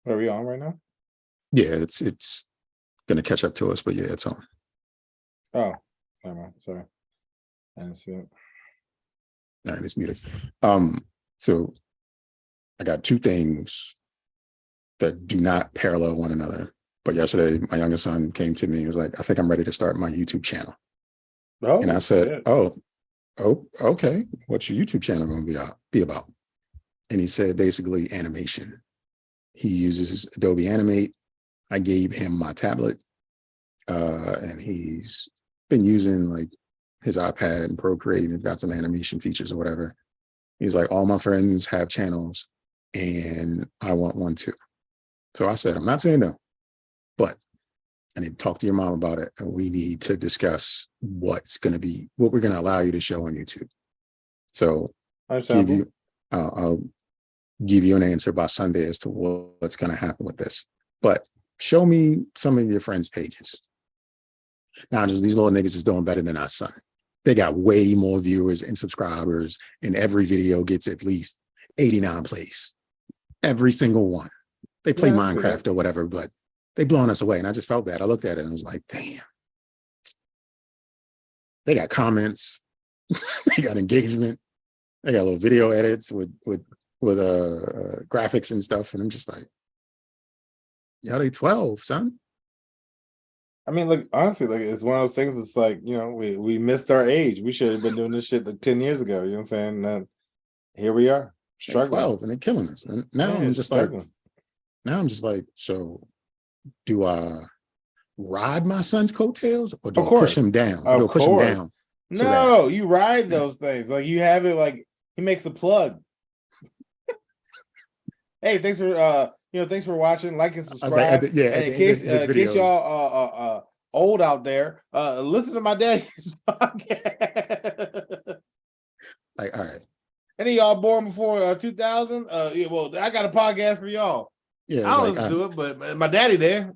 Are we on right now? Yeah, it's gonna catch up to us, but yeah, it's on. Oh, never mind. Sorry. I didn't see it. All right, it's muted. So I got two things that do not parallel one another. But yesterday, my youngest son came to me and was like, I think I'm ready to start my YouTube channel. Oh, and I said, shit. oh, okay. What's your YouTube channel going to be about? And he said, basically animation. He uses Adobe Animate. I gave him my tablet, and he's been using like his iPad and Procreate and got some animation features or whatever. He's like, all my friends have channels and I want one too. So I said, I'm not saying no, but I need to talk to your mom about it. And we need to discuss what we're going to allow you to show on YouTube. So I'll give you an answer by Sunday as to what's going to happen with this. But show me some of your friends' pages. Now, just these little niggas is doing better than us, son. They got way more viewers and subscribers, and every video gets at least 89 plays. Every single one. They play Minecraft or whatever, but they blowing us away. And I just felt bad. I looked at it and I was like, damn. They got comments. They got engagement. They got little video edits with graphics and stuff. And I'm just like, yeah, they 12, son. I mean, like, honestly, like, it's one of those things. It's like, you know, we missed our age. We should have been doing this shit like 10 years ago. You know what I'm saying? And here we are, struggling. 12, and they're killing us. And now I'm just like, so do I ride my son's coattails or do I push him down? Push him down. No, you ride those things. Like, you have it, like, he makes a plug. Hey, thanks for thanks for watching. Like and subscribe. And in case y'all old out there, listen to my daddy's podcast. Like, all right. Any of y'all born before 2000? Yeah, well, I got a podcast for y'all. Yeah, I don't listen to it, but my daddy there.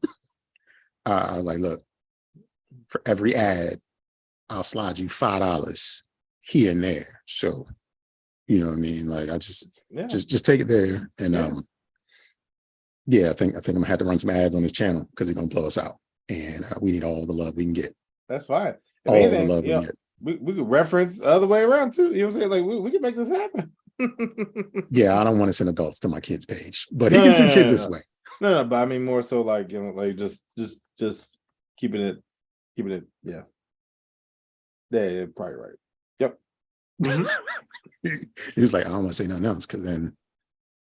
Like, look, for every ad, I'll slide you $5 here and there. So, you know what I mean? Like, I just take it there. And I think I'm gonna have to run some ads on this channel because he's gonna blow us out. And we need all the love we can get. That's fine. All the love we can get. We could reference the other way around too. You know what I'm saying? Like, we can make this happen. Yeah, I don't want to send adults to my kids' page, but he can send kids this way. No, but I mean more so like, you know, like just keeping it. Yeah, probably right. Yep. He was like, I don't want to say nothing else because then.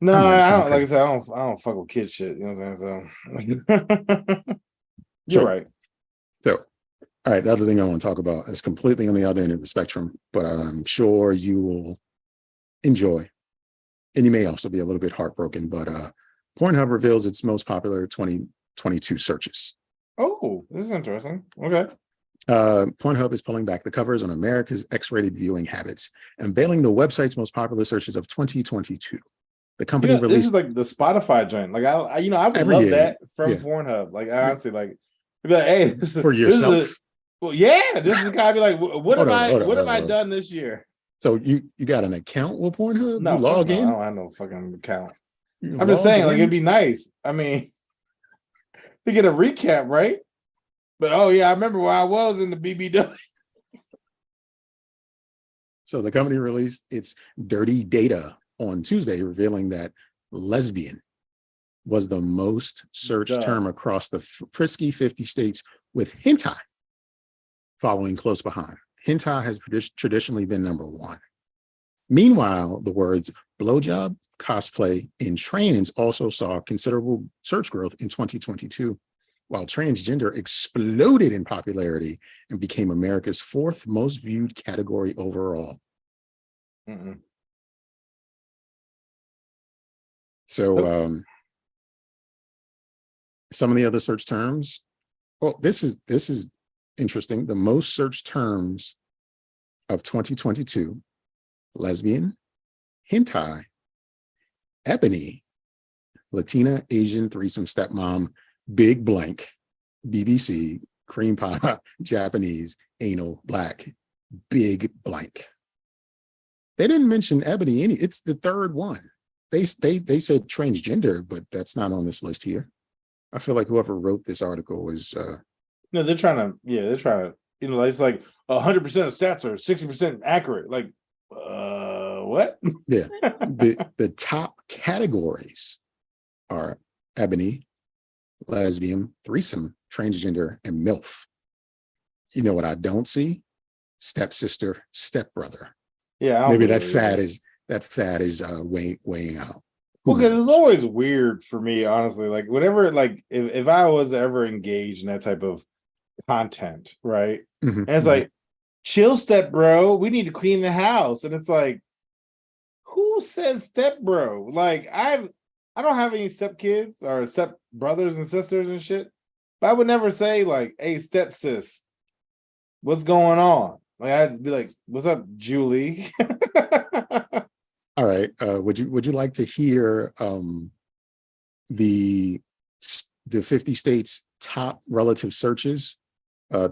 No, I don't. Like I said, I don't fuck with kid shit. You know what I'm saying? So you're right. So, all right, the other thing I want to talk about is completely on the other end of the spectrum, but I'm sure you will enjoy, and you may also be a little bit heartbroken. But Pornhub reveals its most popular 2022 searches. Oh, this is interesting. Okay. Pornhub is pulling back the covers on America's X-rated viewing habits and bailing the website's most popular searches of 2022. The company released. This is like the Spotify joint. Like I would love that from Pornhub. Like honestly, like be like, hey, this is for yourself. This is kind of like, what have I done this year? So you got an account with Pornhub? No, you log in? I don't have no fucking account. I'm just saying, like, it'd be nice. I mean, to get a recap, right? But I remember where I was in the BBW. So the company released its dirty data on Tuesday, revealing that lesbian was the most searched term across the frisky 50 states, with hentai following close behind. Hentai has traditionally been number one. Meanwhile, the words blowjob, cosplay, and trans also saw considerable search growth in 2022, while transgender exploded in popularity and became America's fourth most viewed category overall. Mm-mm. So some of the other search terms, this is interesting. The most searched terms of 2022: lesbian, hentai, ebony, Latina, Asian, threesome, stepmom, big blank, BBC, cream pie, Japanese, anal, black, big blank. They didn't mention ebony. It's the third one. They said transgender, but that's not on this list here. I feel like whoever wrote this article was. No, they're trying to. You know, it's like 100% of stats are 60% accurate. Like, what? Yeah. The top categories are ebony, lesbian, threesome, transgender, and MILF. You know what I don't see? Stepsister, stepbrother. Yeah, maybe that fad is weighing out. Well, because it's always weird for me, honestly. Like whenever, like if I was ever engaged in that type of content, right? Mm-hmm. And it's like, chill, step bro. We need to clean the house, and it's like, who says step bro? Like I don't have any step kids or step brothers and sisters and shit, but I would never say like, hey, step sis, what's going on? Like I'd be like, "What's up, Julie?" All right. Would you like to hear the 50 states' top relative searches?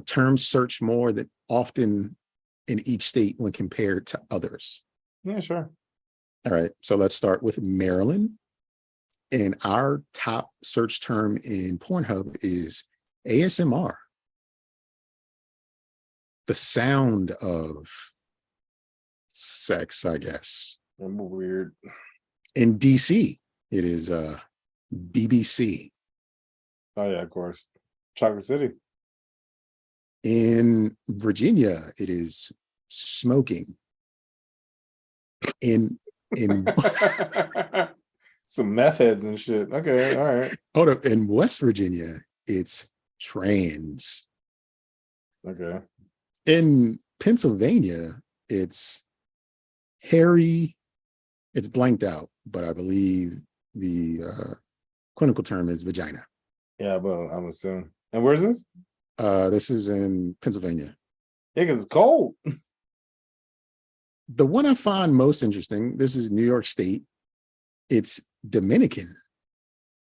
Terms searched more than often in each state when compared to others. Yeah, sure. All right. So let's start with Maryland. And our top search term in Pornhub is ASMR. The sound of sex, I guess. I'm weird. In DC, it is BBC. Oh yeah, of course. Chocolate City. In Virginia, it is smoking. In some meth heads and shit. Okay, all right. Hold up. In West Virginia, it's trans. Okay. In Pennsylvania, it's hairy. It's blanked out, but I believe the clinical term is vagina. Yeah, but I'm assuming. And where's this? This is in Pennsylvania. Yeah, because it's cold. The one I find most interesting, this is New York State. It's Dominican.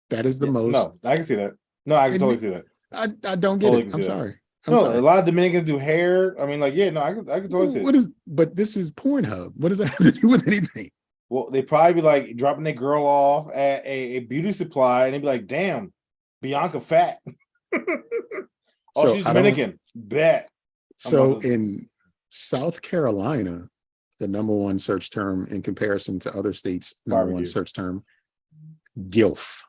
That is the most. No, I can see that. No, I can totally see that. I don't get it. I'm sorry. A lot of Dominicans do hair. I mean, like, yeah, no, I can totally see it. But this is Pornhub. What does that have to do with anything? Well, they probably be like dropping their girl off at a beauty supply, and they'd be like, "Damn, Bianca fat." Oh, so she's Dominican. Bet. So in South Carolina, the number one search term in comparison to other states' number one search term, GILF.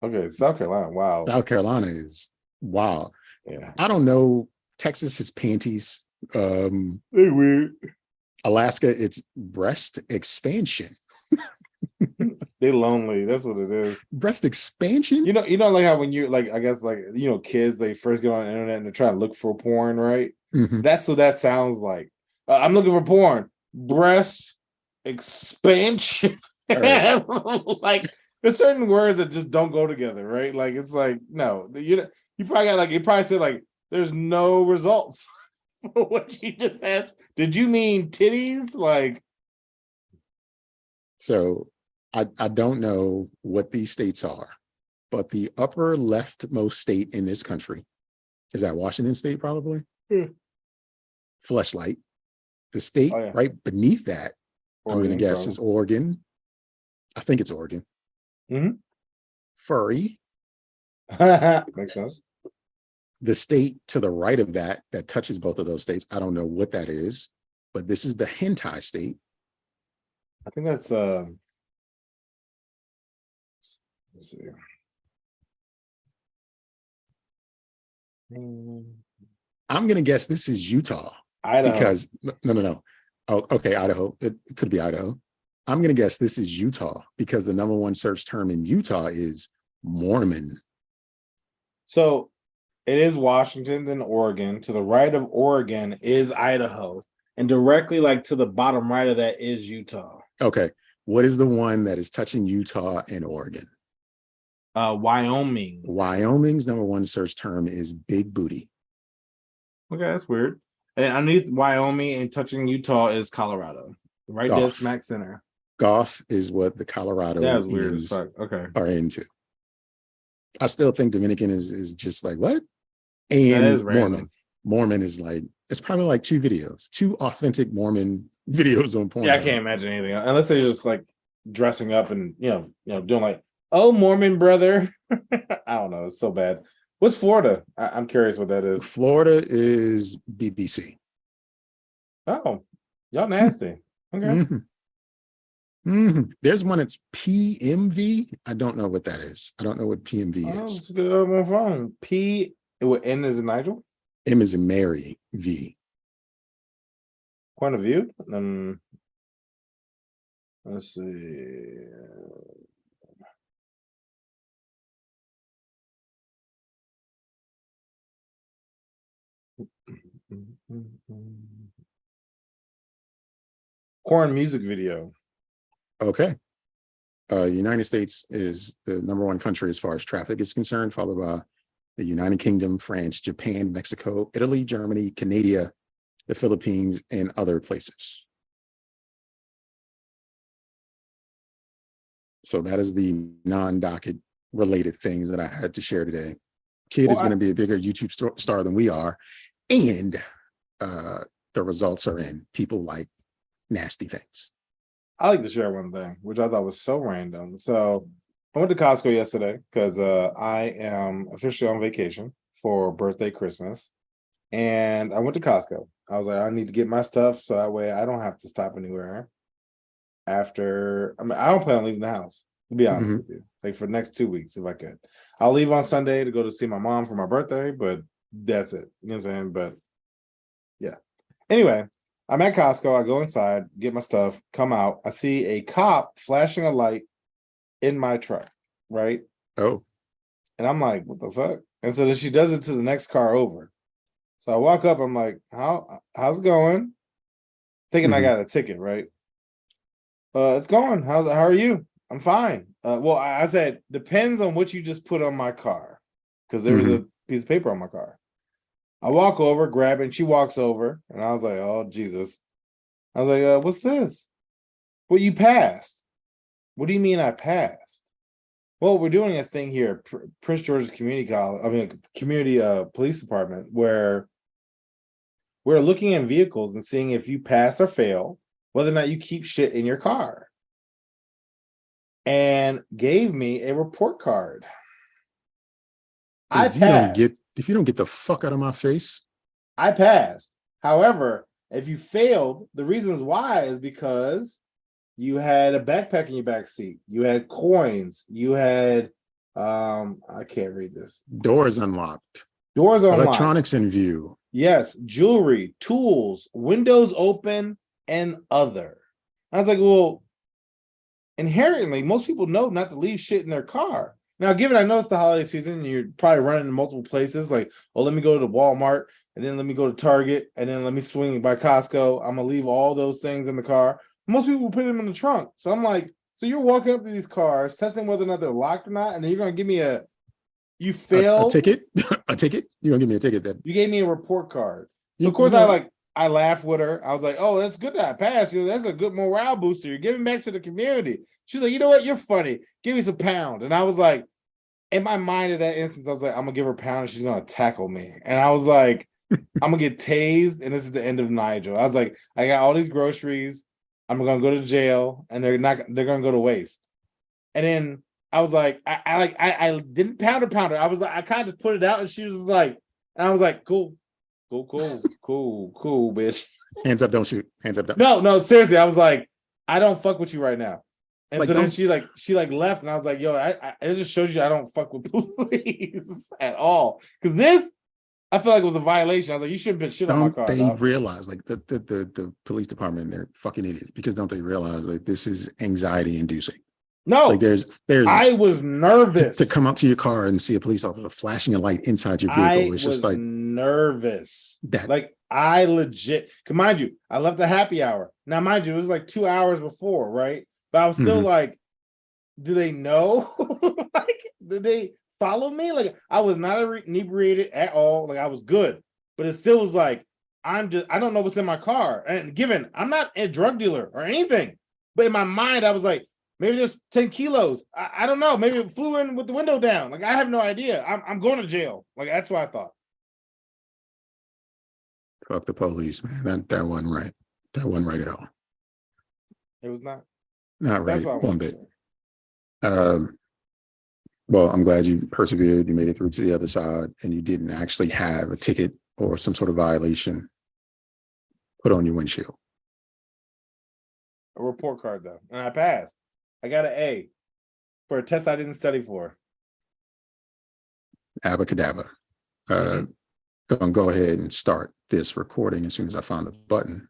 Okay, South Carolina. Wow. South Carolina is wow. Yeah. I don't know. Texas is panties. They weird. Alaska, it's breast expansion. They lonely. That's what it is. Breast expansion. You know, like how when you like, I guess like kids, they first get on the internet and they're trying to look for porn, right? Mm-hmm. That's what that sounds like. I'm looking for porn. Breast expansion. Right. Like there's certain words that just don't go together, right? Like it's like no, you probably got like you probably said like there's no results for what you just asked. Did you mean titties? Like. So I don't know what these states are, but the upper leftmost state in this country, is that Washington State probably? Yeah. Fleshlight. The state right beneath that, Oregon, I'm going to guess, is Oregon. I think it's Oregon. Mm-hmm. Furry. Makes sense. The state to the right of that touches both of those states, I don't know what that is, but this is the hentai state. I think that's let's see. I'm gonna guess this is Utah. Idaho. Because no. Oh, okay, Idaho. It could be Idaho. I'm gonna guess this is Utah because the number one search term in Utah is Mormon. So it is Washington, then Oregon. To the right of Oregon is Idaho. And directly like to the bottom right of that is Utah. Okay. What is the one that is touching Utah and Oregon? Wyoming. Wyoming's number one search term is big booty. Okay, that's weird. And underneath Wyoming and touching Utah is Colorado. Right there, smack center. Golf is what the Coloradoans are into. I still think Dominican is just like, what? And Mormon. Mormon is like, it's probably like two authentic Mormon videos on Pornhub. Yeah, I can't imagine anything unless they're just like dressing up and doing like, oh, Mormon brother. I don't know. It's so bad. What's Florida? I'm curious what that is. Florida is BBC. Oh, y'all nasty. Okay. Mm-hmm. Mm-hmm. There's one that's PMV. I don't know what that is. I don't know what PMV is. It's good on my phone. P, N is in Nigel? M is in Mary, V. Point of view? Let's see. Corn music video. Okay. United States is the number one country as far as traffic is concerned, followed by the United Kingdom, France, Japan, Mexico, Italy, Germany, Canada, the Philippines, and other places. So that is the non-docket related things that I had to share today. Kid is going to be a bigger YouTube star than we are. And the results are in. People like nasty things. I like to share one thing, which I thought was so random. So I went to Costco yesterday because I am officially on vacation for birthday, Christmas. And I went to Costco. I was like, I need to get my stuff so that way I don't have to stop anywhere after. I mean, I don't plan on leaving the house, to be honest with you. Like for the next 2 weeks, if I could. I'll leave on Sunday to go to see my mom for my birthday, but that's it. You know what I'm saying? But yeah. Anyway, I'm at Costco. I go inside, get my stuff, come out. I see a cop flashing a light in my truck, right? Oh. And I'm like, what the fuck? And so then she does it to the next car over. So I walk up, I'm like, how's it going? Thinking I got a ticket, right? It's going. How are you? I'm fine. Well, I said, depends on what you just put on my car. Because there was a piece of paper on my car. I walk over, grab it, and she walks over. And I was like, oh, Jesus. I was like, what's this? Well, you passed. What do you mean I passed? Well, we're doing a thing here at Prince George's Community Police Department where we're looking at vehicles and seeing if you pass or fail, whether or not you keep shit in your car. And gave me a report card. If you don't get the fuck out of my face. I passed. However, if you failed, the reasons why is because you had a backpack in your back seat. You had coins. You had I can't read this. Doors unlocked. Electronics in view. Yes, jewelry, tools, windows open, and other. I was like, well, inherently, most people know not to leave shit in their car. Now, given I know it's the holiday season, and you're probably running in multiple places, like, oh, let me go to Walmart, and then let me go to Target, and then let me swing by Costco. I'm going to leave all those things in the car. Most people put them in the trunk. So I'm like, so you're walking up to these cars, testing whether or not they're locked or not, and then you're going to give me you failed? A ticket? A ticket? You're going to give me a ticket then? You gave me a report card. So, of course, I laughed with her. I was like, oh, that's good that I passed. That's a good morale booster. You're giving back to the community. She's like, you know what? You're funny. Give me some pound. And I was like, in my mind at that instance, I was like, I'm going to give her a pound and she's going to tackle me. And I was like, I'm going to get tased and this is the end of Nygel. I was like, I got all these groceries. I'm going to go to jail and they're going to go to waste. And then I was like, I didn't pound her. I was like, I kind of put it out and she was like, and I was like, cool, bitch. Hands up, don't shoot. Hands up, don't. No, seriously. I was like, I don't fuck with you right now. And like, so then she left, and I was like, yo, it just shows you I don't fuck with police at all. Because this, I feel like it was a violation. I was like, you shouldn't have been shit on my car. Don't they realize, like the police department, they're fucking idiots because don't they realize like this is anxiety inducing? No, like there's. I was nervous to come up to your car and see a police officer flashing a light inside your vehicle. It's just like nervous. That like I legit. Mind you, I left the happy hour. Now, mind you, it was like 2 hours before, right? But I was still like, do they know? Like, did they follow me? Like, I was not inebriated at all. Like, I was good, but it still was like, I don't know what's in my car. And given I'm not a drug dealer or anything, but in my mind, I was like, maybe there's 10 kilos. I don't know. Maybe it flew in with the window down. Like, I have no idea. I'm going to jail. Like, that's what I thought. Fuck the police, man. That wasn't right. That wasn't right at all. It was not. Not That's right what I one want to bit. say. Well, I'm glad you persevered. You made it through to the other side, and you didn't actually have a ticket or some sort of violation put on your windshield. A report card though, and I passed. I got an A for a test I didn't study for. Abacadabra. Gonna go ahead and start this recording as soon as I find the button.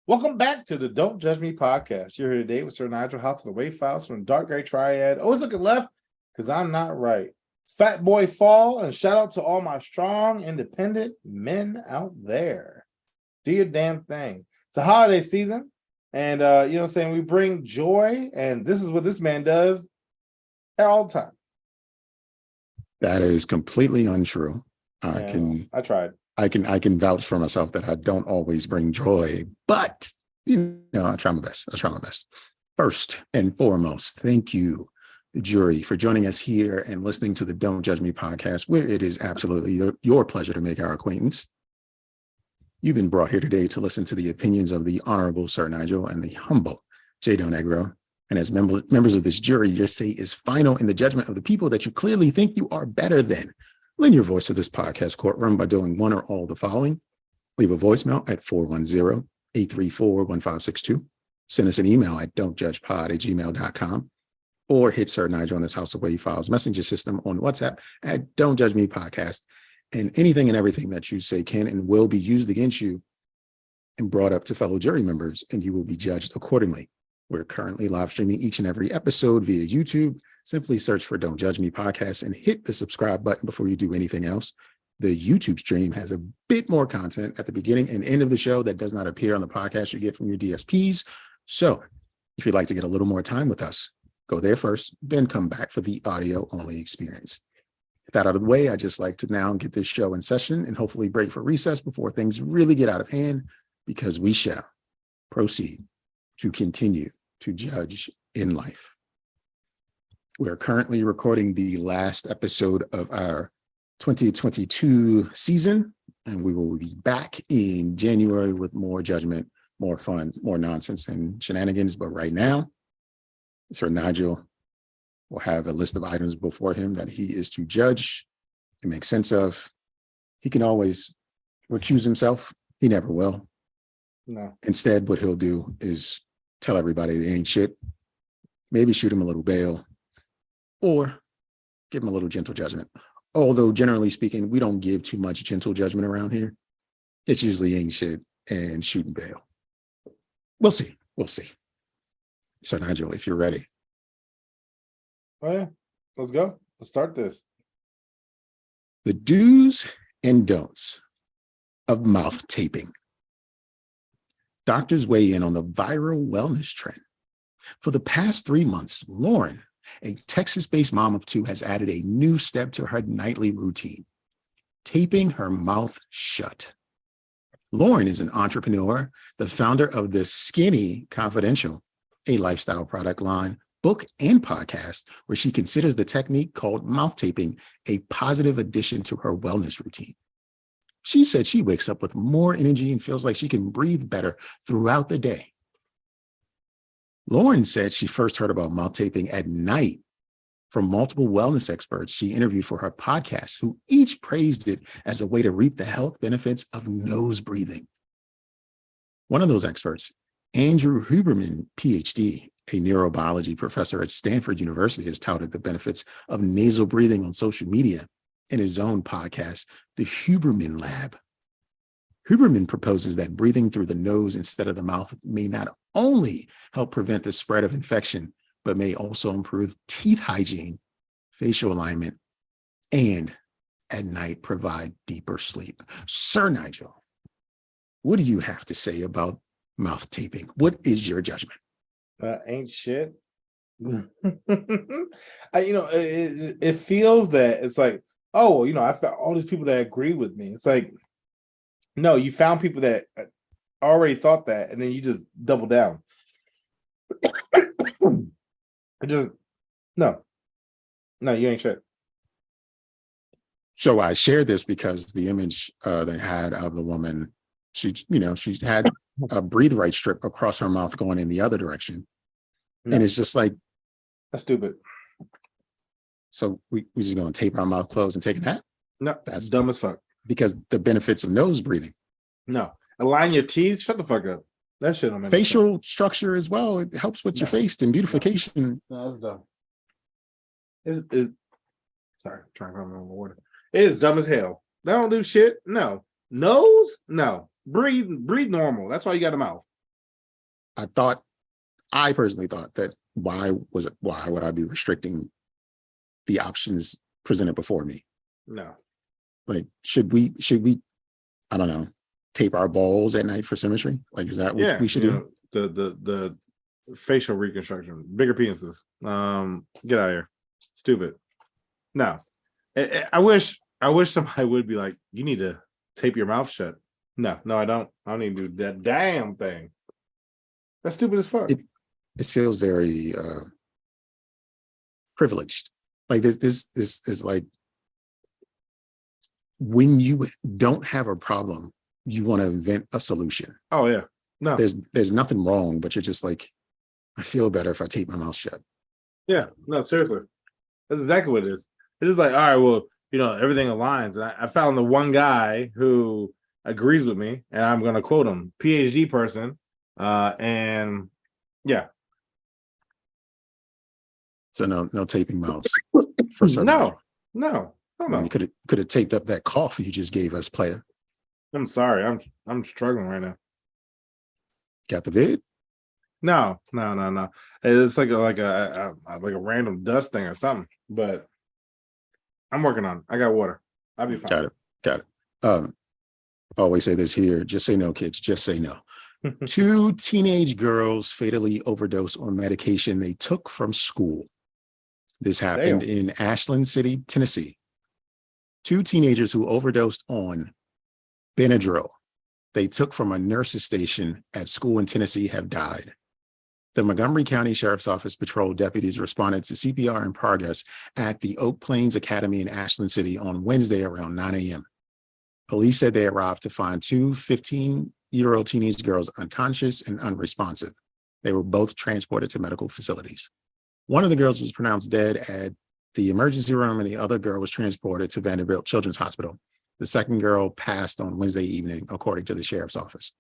Welcome back to the Don't Judge Me Podcast. You're here today with Sir Nygel, House of the Wave Files from the Dark Gray Triad. Always looking left because I'm not right. It's Fat Boy Fall, and shout out to all my strong, independent men out there. Do your damn thing. It's a holiday season, and you know what I'm saying? We bring joy, and this is what this man does all the time. That is completely untrue. I tried. I can vouch for myself that I don't always bring joy, but I try my best. First and foremost, thank you, the jury, for joining us here and listening to the Don't Judge Me podcast, where it is absolutely your pleasure to make our acquaintance. You've been brought here today to listen to the opinions of the Honorable Sir Nygel and the humble J. Don Negro. And as members of this jury, your say is final in the judgment of the people that you clearly think you are better than. Lend your voice to this podcast courtroom by doing one or all of the following. Leave a voicemail at 410-834-1562. Send us an email at don'tjudgepod@gmail.com, or hit Sir Nygel on his House of Wave Files messenger system on WhatsApp at Don't Judge Me Podcast. And anything and everything that you say can and will be used against you and brought up to fellow jury members, and you will be judged accordingly. We're currently live streaming each and every episode via YouTube. Simply search for Don't Judge Me Podcast and hit the subscribe button before you do anything else. The YouTube stream has a bit more content at the beginning and end of the show that does not appear on the podcast you get from your DSPs. So if you'd like to get a little more time with us, go there first, then come back for the audio-only experience. With that out of the way, I'd just like to now get this show in session and hopefully break for recess before things really get out of hand, because we shall proceed to continue to judge in life. We're currently recording the last episode of our 2022 season, and we will be back in January with more judgment, more fun, more nonsense and shenanigans. But right now, Sir Nygel will have a list of items before him that he is to judge and make sense of. He can always recuse himself. He never will. No. Instead, what he'll do is tell everybody they ain't shit, maybe shoot him a little bail, or give him a little gentle judgment. Although, generally speaking, we don't give too much gentle judgment around here. It's usually ain't shit and shooting bail. We'll see. So, Nygel, if you're ready. Oh, yeah. Let's go. Let's start this. The do's and don'ts of mouth taping. Doctors weigh in on the viral wellness trend. For the past 3 months, Lauren, a Texas-based mom of two, has added a new step to her nightly routine: taping her mouth shut. Lauren is an entrepreneur, the founder of The Skinny Confidential, a lifestyle product line, book, and podcast, where she considers the technique called mouth taping a positive addition to her wellness routine. She said she wakes up with more energy and feels like she can breathe better throughout the day. Lauren said she first heard about mouth taping at night from multiple wellness experts she interviewed for her podcast, who each praised it as a way to reap the health benefits of nose breathing. One of those experts, Andrew Huberman, PhD, a neurobiology professor at Stanford University, has touted the benefits of nasal breathing on social media in his own podcast, The Huberman Lab. Huberman proposes that breathing through the nose instead of the mouth may not only help prevent the spread of infection, but may also improve teeth hygiene, facial alignment, and at night provide deeper sleep. Sir Nygel, what do you have to say about mouth taping? What is your judgment? Ain't shit. It feels that it's like, oh, I found all these people that agree with me. It's like, no, you found people that already thought that, and then you just double down. No, you ain't shit. So I shared this because the image they had of the woman, she had a breathe right strip across her mouth going in the other direction. No. And it's just like, that's stupid. So we just gonna tape our mouth closed and take a nap? No, that's dumb as fuck. Because the benefits of nose breathing. No, align your teeth. Shut the fuck up. That shit don't make facial sense. Structure as well. It helps with your face and beautification. No, that's dumb. Is sorry, I'm trying to remember the word. It is dumb as hell. They don't do shit. No. Nose? No. Breathe normal. That's why you got a mouth. I personally thought that why would I be restricting the options presented before me? No. Like, should we, I don't know, tape our balls at night for symmetry? Like, is that what we should do? The facial reconstruction, bigger penises. Get out of here. Stupid. No. I wish somebody would be like, you need to tape your mouth shut. No, I don't. I don't need to do that damn thing. That's stupid as fuck. It feels very privileged. Like this is like when you don't have a problem, you want to invent a solution. Oh yeah. No. There's nothing wrong, but you're just like, I feel better if I tape my mouth shut. Yeah, no, seriously. That's exactly what it is. It is like, all right, well, everything aligns. And I found the one guy who agrees with me, and I'm gonna quote him, PhD person. And yeah. So no taping mouths for certain. No. You could have taped up that cough you just gave us, player. I'm sorry. I'm struggling right now. Got the vid? No. It's like a random dust thing or something. But I'm working on it. I got water. I'll be fine. Got it. Always say this here. Just say no, kids. Just say no. 2 teenage girls fatally overdosed on medication they took from school. This happened in Ashland City, Tennessee. 2 teenagers who overdosed on Benadryl they took from a nurse's station at school in Tennessee have died. The Montgomery County Sheriff's Office patrol deputies responded to CPR in progress at the Oak Plains Academy in Ashland City on Wednesday around 9 a.m. Police said they arrived to find 2 15-year-old teenage girls unconscious and unresponsive. They were both transported to medical facilities. One of the girls was pronounced dead at the emergency room, and the other girl was transported to Vanderbilt Children's Hospital. The second girl passed on Wednesday evening, according to the sheriff's office.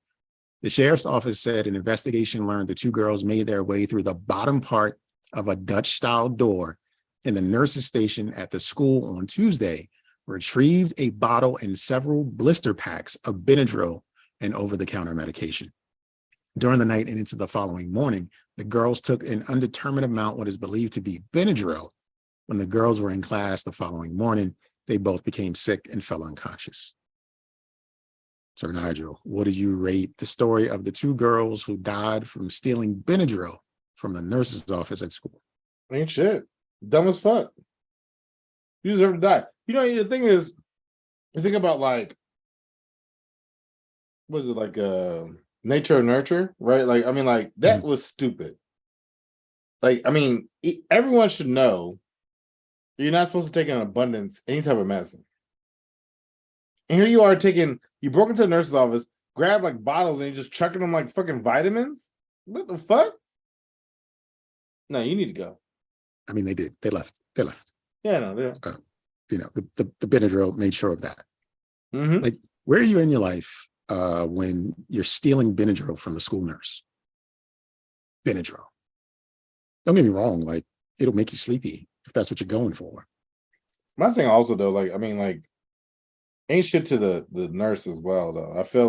The sheriff's office said an investigation learned the 2 girls made their way through the bottom part of a Dutch-style door in the nurse's station at the school on Tuesday, retrieved a bottle and several blister packs of Benadryl and over-the-counter medication. During the night and into the following morning, the girls took an undetermined amount, what is believed to be Benadryl. When the girls were in class the following morning, they both became sick and fell unconscious. Sir Nygel, what do you rate the story of the 2 girls who died from stealing Benadryl from the nurse's office at school? Ain't shit. Dumb as fuck. You deserve to die. The thing is, you think about what is it, nature and nurture, right? That was stupid. Everyone should know you're not supposed to take in abundance any type of medicine. And here you are you broke into the nurse's office, grabbed bottles, and you're just chucking them like fucking vitamins? What the fuck? No, you need to go. They did. They left. Yeah, no, yeah. The Benadryl made sure of that. Mm-hmm. Where are you in your life when you're stealing Benadryl from the school nurse? Benadryl. Don't get me wrong. It'll make you sleepy if that's what you're going for. My thing also, though, ain't shit to the nurse as well, though. I feel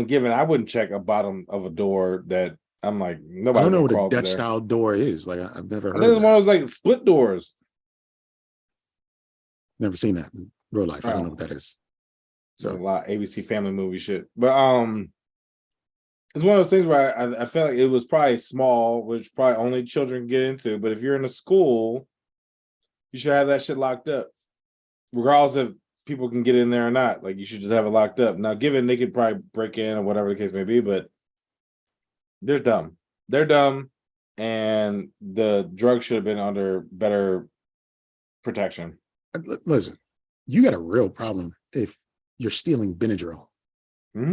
given I wouldn't check a bottom of a door that I'm nobody. I don't know what a Dutch style door is. I've never heard. I think it's one of those split doors. Never seen that in real life. I don't know what that is. So a lot of ABC Family movie shit, but it's one of those things where I feel like it was probably small, which probably only children get into. But if you're in a school, you should have that shit locked up, regardless if people can get in there or not. You should just have it locked up. Now, given they could probably break in or whatever the case may be, but they're dumb. They're dumb, and the drug should have been under better protection. Listen, you got a real problem if you're stealing Benadryl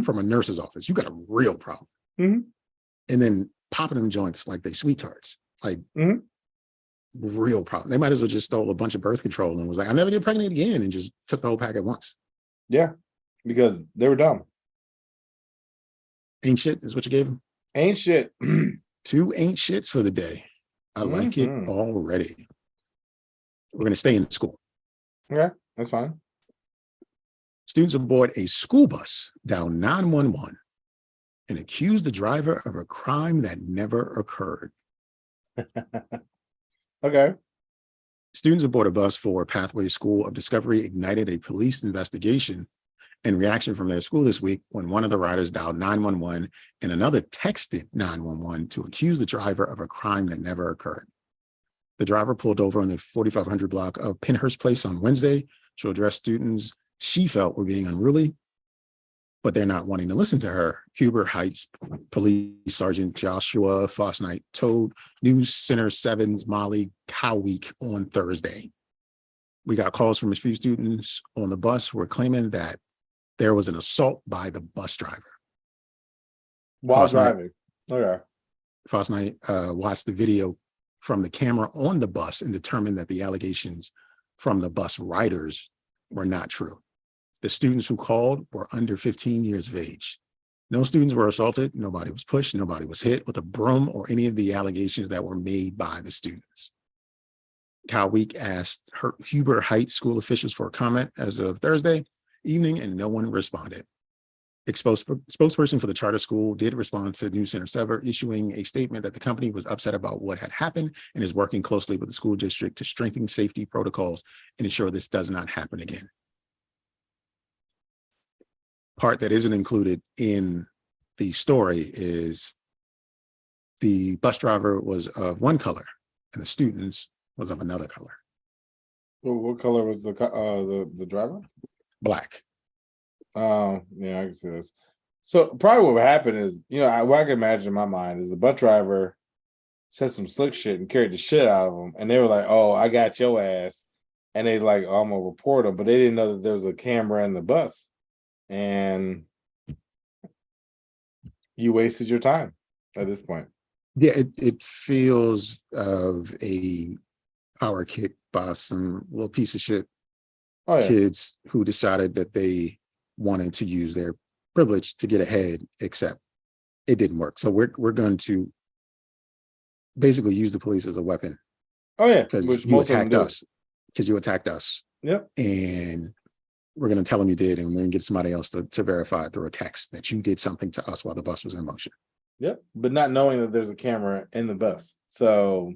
from a nurse's office. You got a real problem. And then popping them joints like they sweet tarts. Like, real problem. They might as well just stole a bunch of birth control and was like, I'll never get pregnant again, and just took the whole pack at once. Yeah, because they were dumb. Ain't shit is what you gave them? Ain't shit. 2 ain't shits for the day. I like it already. We're going to stay in school. Okay, that's fine. Students aboard a school bus dialed 911 and accused the driver of a crime that never occurred. Okay. Students aboard a bus for Pathway School of Discovery ignited a police investigation in reaction from their school this week when one of the riders dialed 911 and another texted 911 to accuse the driver of a crime that never occurred. The driver pulled over on the 4500 block of Penhurst Place on Wednesday to address students she felt were being unruly, but they're not wanting to listen to her. Huber Heights Police Sergeant Joshua Fosnight told News Center 7's Molly Cowick on Thursday. We got calls from a few students on the bus who were claiming that there was an assault by the bus driver. While driving. Okay. Fosnight watched the video from the camera on the bus and determined that the allegations from the bus riders were not true. The students who called were under 15 years of age. No students were assaulted. Nobody was pushed. Nobody was hit with a broom or any of the allegations that were made by the students. Cowick asked Huber Heights school officials for a comment as of Thursday evening, and no one responded. Spokesperson for the charter school did respond to News Center 7, issuing a statement that the company was upset about what had happened and is working closely with the school district to strengthen safety protocols and ensure this does not happen again. Part that isn't included in the story is the bus driver was of one color and the students was of another color. Well, what color was the driver? Black. Yeah, I can see this. So probably what would happen is, what I can imagine in my mind is the bus driver said some slick shit and carried the shit out of them, and they were like, "Oh, I got your ass," and they like, "Oh, I'm gonna report them," but they didn't know that there was a camera in the bus, and you wasted your time at this point. Yeah, it feels of a power kick by some little piece of shit kids who decided that they wanted to use their privilege to get ahead, except it didn't work. So we're going to basically use the police as a weapon. Oh yeah, because you attacked us. Because you attacked us. Yep. And we're going to tell them you did, and we're going to get somebody else to verify through a text that you did something to us while the bus was in motion. Yep, but not knowing that there's a camera in the bus. So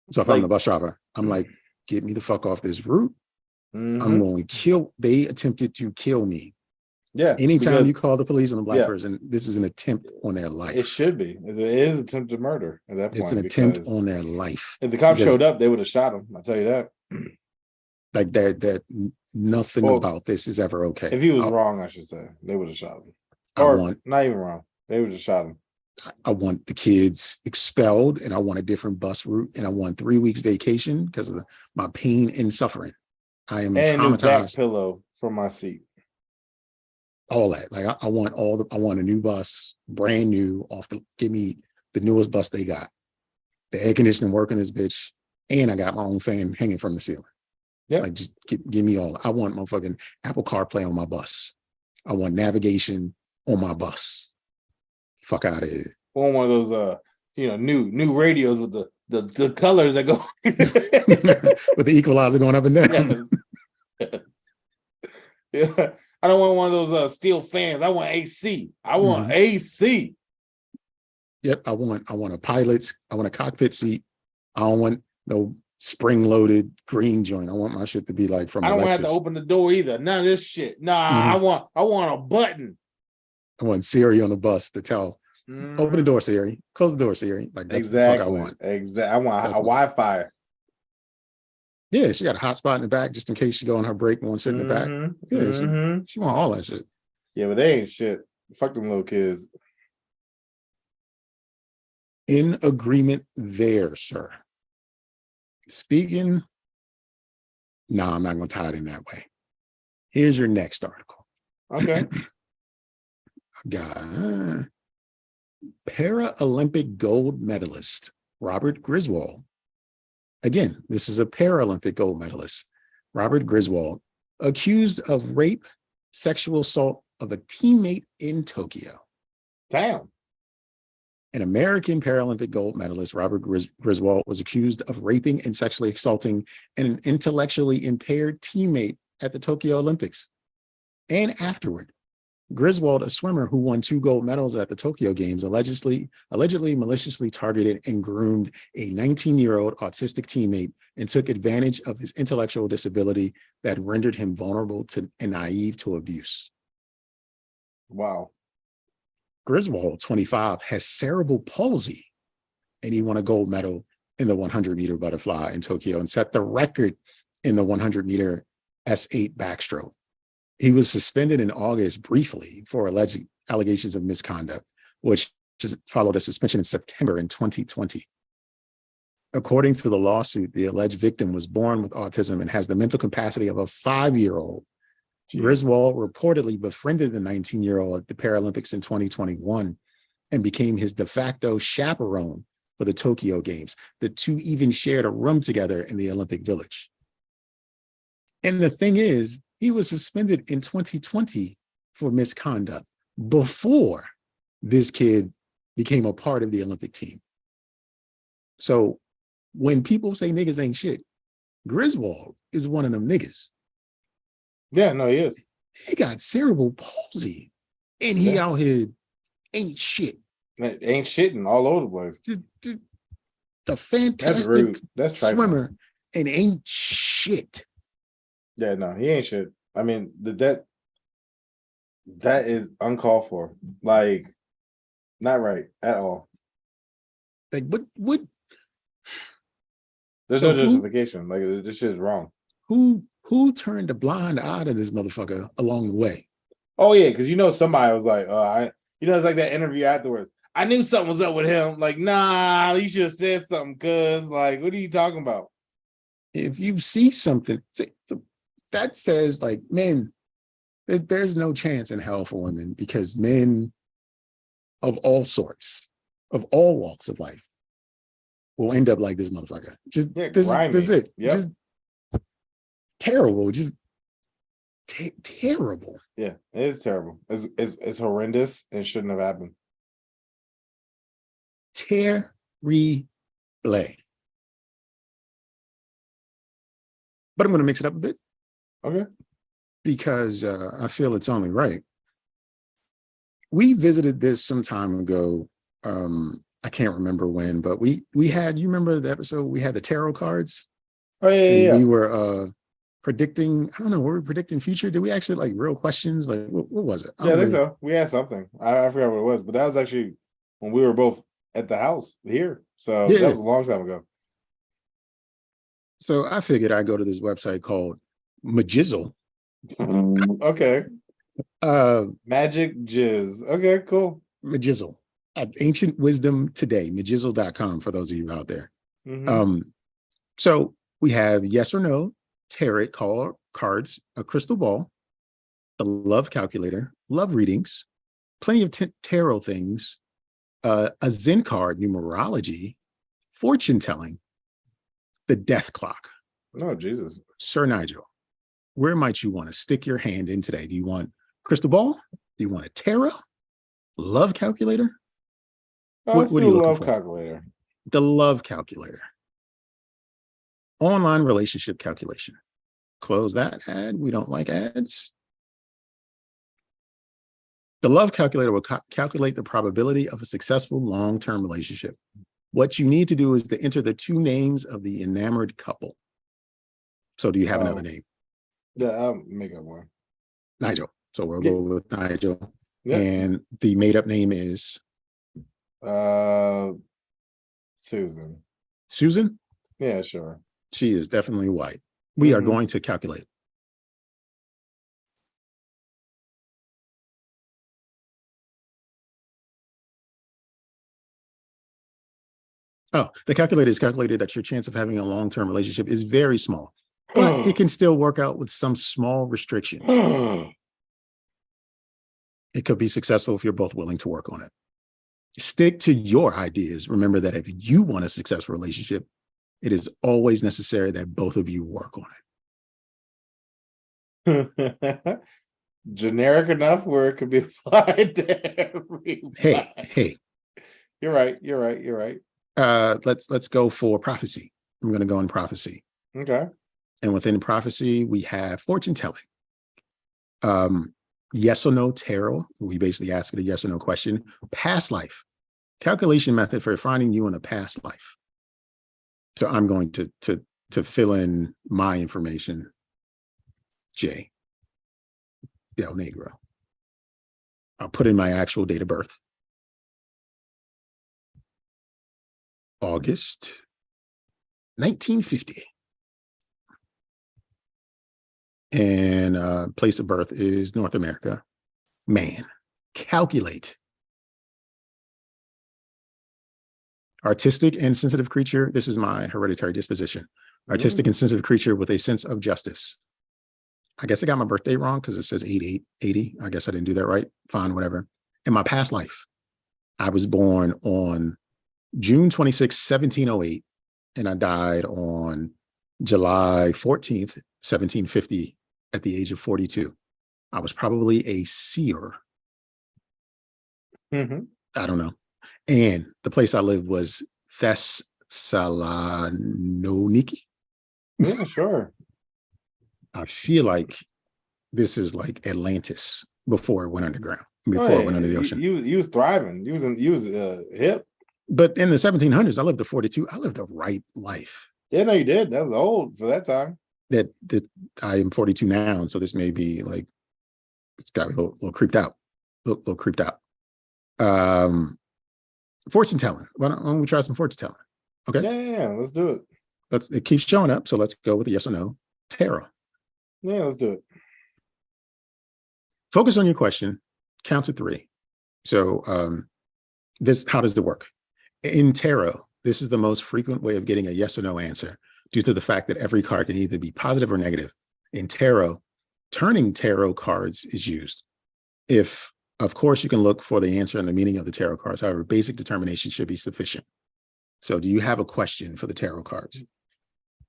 if I'm the bus driver, I'm like, get me the fuck off this route. I'm going to kill. They attempted to kill me. Yeah. Anytime you call the police on a black person, this is an attempt on their life. It should be. It is attempted murder at that point. It's an attempt on their life. If the cops showed up, they would have shot him. I'll tell you that. Like that nothing about this is ever okay. If he was wrong, I should say, they would have shot him. Or not even wrong. They would have shot him. I want the kids expelled, and I want a different bus route, and I want 3 weeks vacation because of my pain and suffering. I am traumatized. And a back pillow for my seat. All that. Like I want a new bus, brand new, give me the newest bus they got. The air conditioning working this bitch, and I got my own fan hanging from the ceiling. Yeah. Like just give me all. I want motherfucking Apple CarPlay on my bus. I want navigation on my bus. Fuck out of here. I want one of those new radios with the colors that go with the equalizer going up and down. Yes. Yeah. I don't want one of those steel fans. I want AC. I want AC. Yep. I want a pilot's. I want a cockpit seat. I don't want no spring-loaded green joint. I want my shit to be like from. I don't Lexus. have to open the door either. None of this shit. Nah, I want a button. I want Siri on the bus to tell. Open the door, Siri. Close the door, Siri. Like that's exactly. What the fuck I want. Exactly. I want a Wi-Fi. Yeah, she got a hotspot in the back just in case she go on her break and want to sit in the back. Yeah, she want all that shit. Yeah, but they ain't shit. Fuck them little kids. In agreement there, sir. Speaking, no, I'm not going to tie it in that way. Here's your next article. Okay. Got Paralympic gold medalist Robert Griswold. Again, this is a Paralympic gold medalist, Robert Griswold, accused of rape, sexual assault of a teammate in Tokyo. Damn. An American Paralympic gold medalist, Robert Griswold, was accused of raping and sexually assaulting an intellectually impaired teammate at the Tokyo Olympics. And afterward, Griswold, a swimmer who won 2 gold medals at the Tokyo Games, allegedly maliciously targeted and groomed a 19-year-old autistic teammate and took advantage of his intellectual disability that rendered him vulnerable to and naive to abuse. Wow. Griswold, 25, has cerebral palsy, and he won a gold medal in the 100-meter butterfly in Tokyo and set the record in the 100-meter S8 backstroke. He was suspended in August briefly for alleged allegations of misconduct, which followed a suspension in September in 2020. According to the lawsuit, the alleged victim was born with autism and has the mental capacity of a 5-year-old. Griswold reportedly befriended the 19-year-old at the Paralympics in 2021 and became his de facto chaperone for the Tokyo Games. The two even shared a room together in the Olympic Village. And the thing is, he was suspended in 2020 for misconduct before this kid became a part of the Olympic team. So when people say niggas ain't shit, Griswold is one of them niggas. Yeah, no, he is. He got cerebral palsy and he out here ain't shit. Ain't shitting all over the place. Just a fantastic That's swimmer and ain't shit. Yeah, no, he ain't shit. I mean, that is uncalled for. Like, not right at all. Like, what? There's no justification. Like, this shit is wrong. Who turned a blind eye to this motherfucker along the way? Oh yeah, because somebody was like, it's like that interview afterwards. I knew something was up with him. Like, nah, you should have said something, cuz like, what are you talking about? If you see something that says like, men, there's no chance in hell for women because men of all sorts, of all walks of life, will end up like this motherfucker. Just this is it. Yep. Just terrible. Just terrible. Yeah, it is terrible. It's horrendous and shouldn't have happened. Terrible. But I'm going to mix it up a bit. Okay. Because I feel it's only right. We visited this some time ago. I can't remember when, but we had, you remember the episode? We had the tarot cards. Oh, yeah. We were predicting, I don't know, were we predicting future? Did we actually like real questions? Like, what was it? I think so. We had something. I forgot what it was, but that was actually when we were both at the house here. So that was a long time ago. So I figured I'd go to this website called Magizzle. Okay. Magic Gizz. Okay, cool. Magizzle. Ancient Wisdom Today, Magizzle.com for those of you out there. Mm-hmm. So we have yes or no, tarot cards, a crystal ball, the love calculator, love readings, plenty of tarot things, a Zen card, numerology, fortune telling, the death clock. Oh, Jesus. Sir Nygel, where might you want to stick your hand in today? Do you want crystal ball? Do you want a tarot? Love calculator? What are you looking for? Calculator. The love calculator. Online relationship calculation. Close that ad. We don't like ads. The love calculator will calculate the probability of a successful long-term relationship. What you need to do is to enter the 2 names of the enamored couple. So do you have another name? Yeah, I'll make up one. Nygel. So we'll go with Nygel. Yep. And the made-up name is? Susan. Susan? Yeah, sure. She is definitely white. We are going to calculate. Oh, the calculator is calculated that your chance of having a long-term relationship is very small, but it can still work out with some small restrictions. It could be successful if you're both willing to work on it. Stick to your ideas. Remember that if you want a successful relationship, it is always necessary that both of you work on it. Generic enough where it could be applied to everybody. Hey. You're right. Let's go for prophecy. I'm going to go in prophecy. Okay. And within prophecy, we have fortune telling. Yes or no tarot. We basically ask it a yes or no question. Past life. Calculation method for finding you in a past life. So I'm going to fill in my information. J. Del Negro. I'll put in my actual date of birth. August 1950. And place of birth is North America. Man, calculate. Artistic and sensitive creature. This is my hereditary disposition. Artistic and sensitive creature with a sense of justice. I guess I got my birthday wrong because it says 80. I guess I didn't do that right. Fine, whatever. In my past life, I was born on June 26, 1708, and I died on July 14th, 1750, at the age of 42. I was probably a seer. I don't know. And the place I lived was Thessaloniki. Yeah, sure. I feel like this is like Atlantis before it went underground, before it went under the ocean. You was thriving. You was hip. But in the 1700s, I lived to 42. I lived the right life. Yeah, no, you did. That was old for that time. That I am 42 now, and so this may be like, it's got me a little creeped out. Little creeped out. Fortune telling. Why don't we try some fortune telling? Okay. Yeah, let's do it. It keeps showing up, so let's go with a yes or no. Tarot. Yeah, let's do it. Focus on your question. Count to 3. So how does it work? In tarot, this is the most frequent way of getting a yes or no answer due to the fact that every card can either be positive or negative. In tarot, turning tarot cards is used. Of course, you can look for the answer and the meaning of the tarot cards. However, basic determination should be sufficient. So do you have a question for the tarot cards?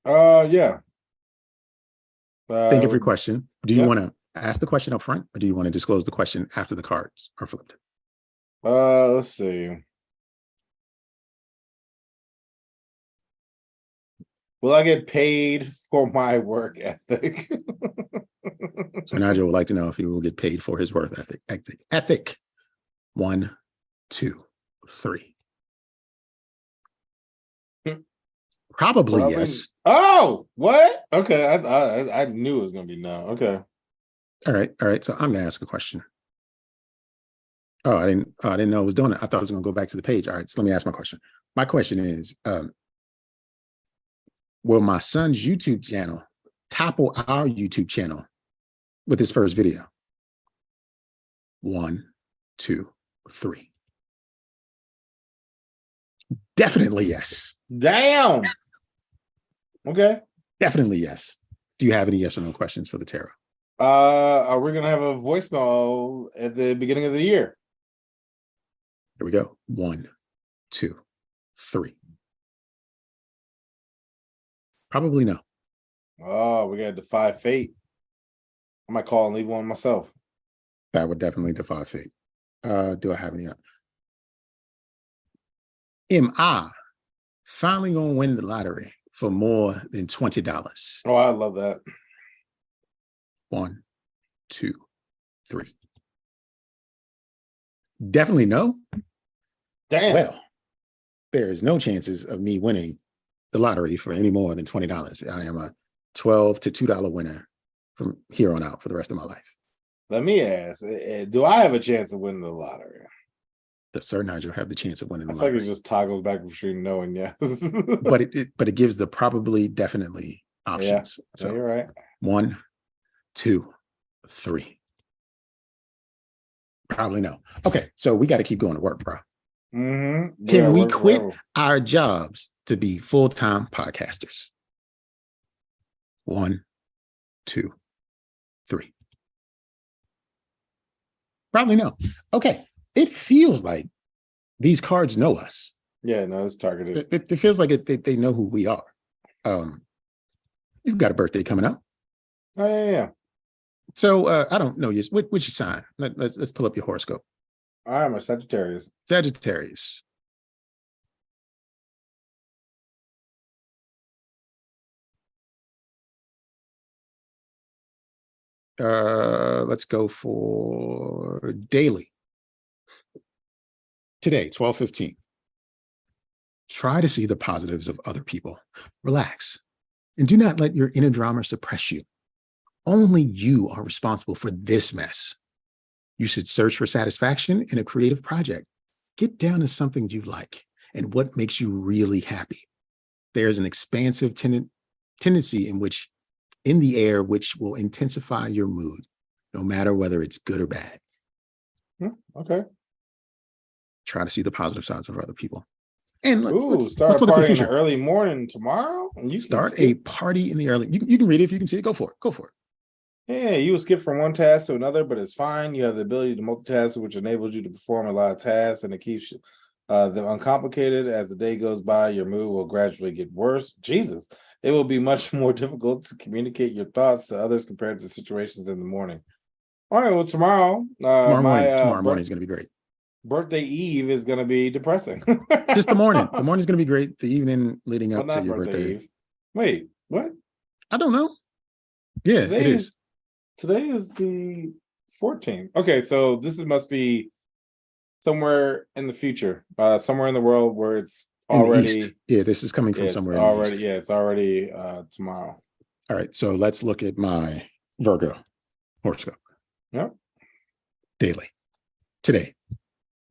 Yeah. Think of your question. Do you want to ask the question up front, or do you want to disclose the question after the cards are flipped? Let's see. Will I get paid for my work ethic? So Nygel would like to know if he will get paid for his work ethic. 1, 2, 3. Probably yes. Oh, what? Okay, I knew it was gonna be no. Okay. All right. So I'm gonna ask a question. Oh, I didn't know it was doing it. I thought I was gonna go back to the page. All right, so let me ask my question. My question is, will my son's YouTube channel topple our YouTube channel with his first video? 1, 2, 3. Definitely yes. Damn. Okay. Definitely yes. Do you have any yes or no questions for the tarot? Are we gonna have a voicemail at the beginning of the year? Here we go. 1, 2, 3. Probably no. Oh, we gotta defy fate. I might call and leave one myself. That would definitely defy fate. Do I have any? Am I finally gonna win the lottery for more than $20? Oh, I love that. 1, 2, 3. Definitely no. Damn. Well, there is no chances of me winning the lottery for any more than $20. I am a $12 to $2 winner from here on out for the rest of my life. Let me ask, do I have a chance of winning the lottery? Does Sir Nygel have the chance of winning the lottery? I think it just toggles back between no and yes. but it gives the probably, definitely options. Yeah, so you're right. 1, 2, 3. Probably no. Okay, so we got to keep going to work, bro. Mm-hmm. Can we quit our jobs to be full-time podcasters? 1, 2, 3. Probably no. Okay. It feels like these cards know us. Yeah, no, it's targeted. It feels like they know who we are. You've got a birthday coming up. Oh, yeah. So I don't know. Which your sign? Let's pull up your horoscope. I'm a Sagittarius. Sagittarius. Let's go for daily. Today, 12:15. Try to see the positives of other people. Relax. And do not let your inner drama suppress you. Only you are responsible for this mess. You should search for satisfaction in a creative project. Get down to something you like and what makes you really happy. There's an expansive tendency in the air which will intensify your mood, no matter whether it's good or bad. Okay. Try to see the positive sides of other people. And let's look at the future. In the early morning tomorrow. And you start a party in the early. You can read it if you can see it. Go for it. Go for it. Yeah, you will skip from one task to another, but it's fine. You have the ability to multitask, which enables you to perform a lot of tasks, and it keeps them uncomplicated. As the day goes by, your mood will gradually get worse. Jesus, it will be much more difficult to communicate your thoughts to others compared to situations in the morning. All right, well, tomorrow morning is going to be great. Birthday Eve is going to be depressing. Just the morning. The morning is going to be great. The evening leading up to your birthday Eve. Wait, what? I don't know. Yeah, it is. Today is the 14th. Okay, so this must be somewhere in the future, somewhere in the world where it's already. Yeah, this is coming from somewhere already, in the east. Yeah, it's already tomorrow. All right, so let's look at my Virgo horoscope. Yep. Daily. Today.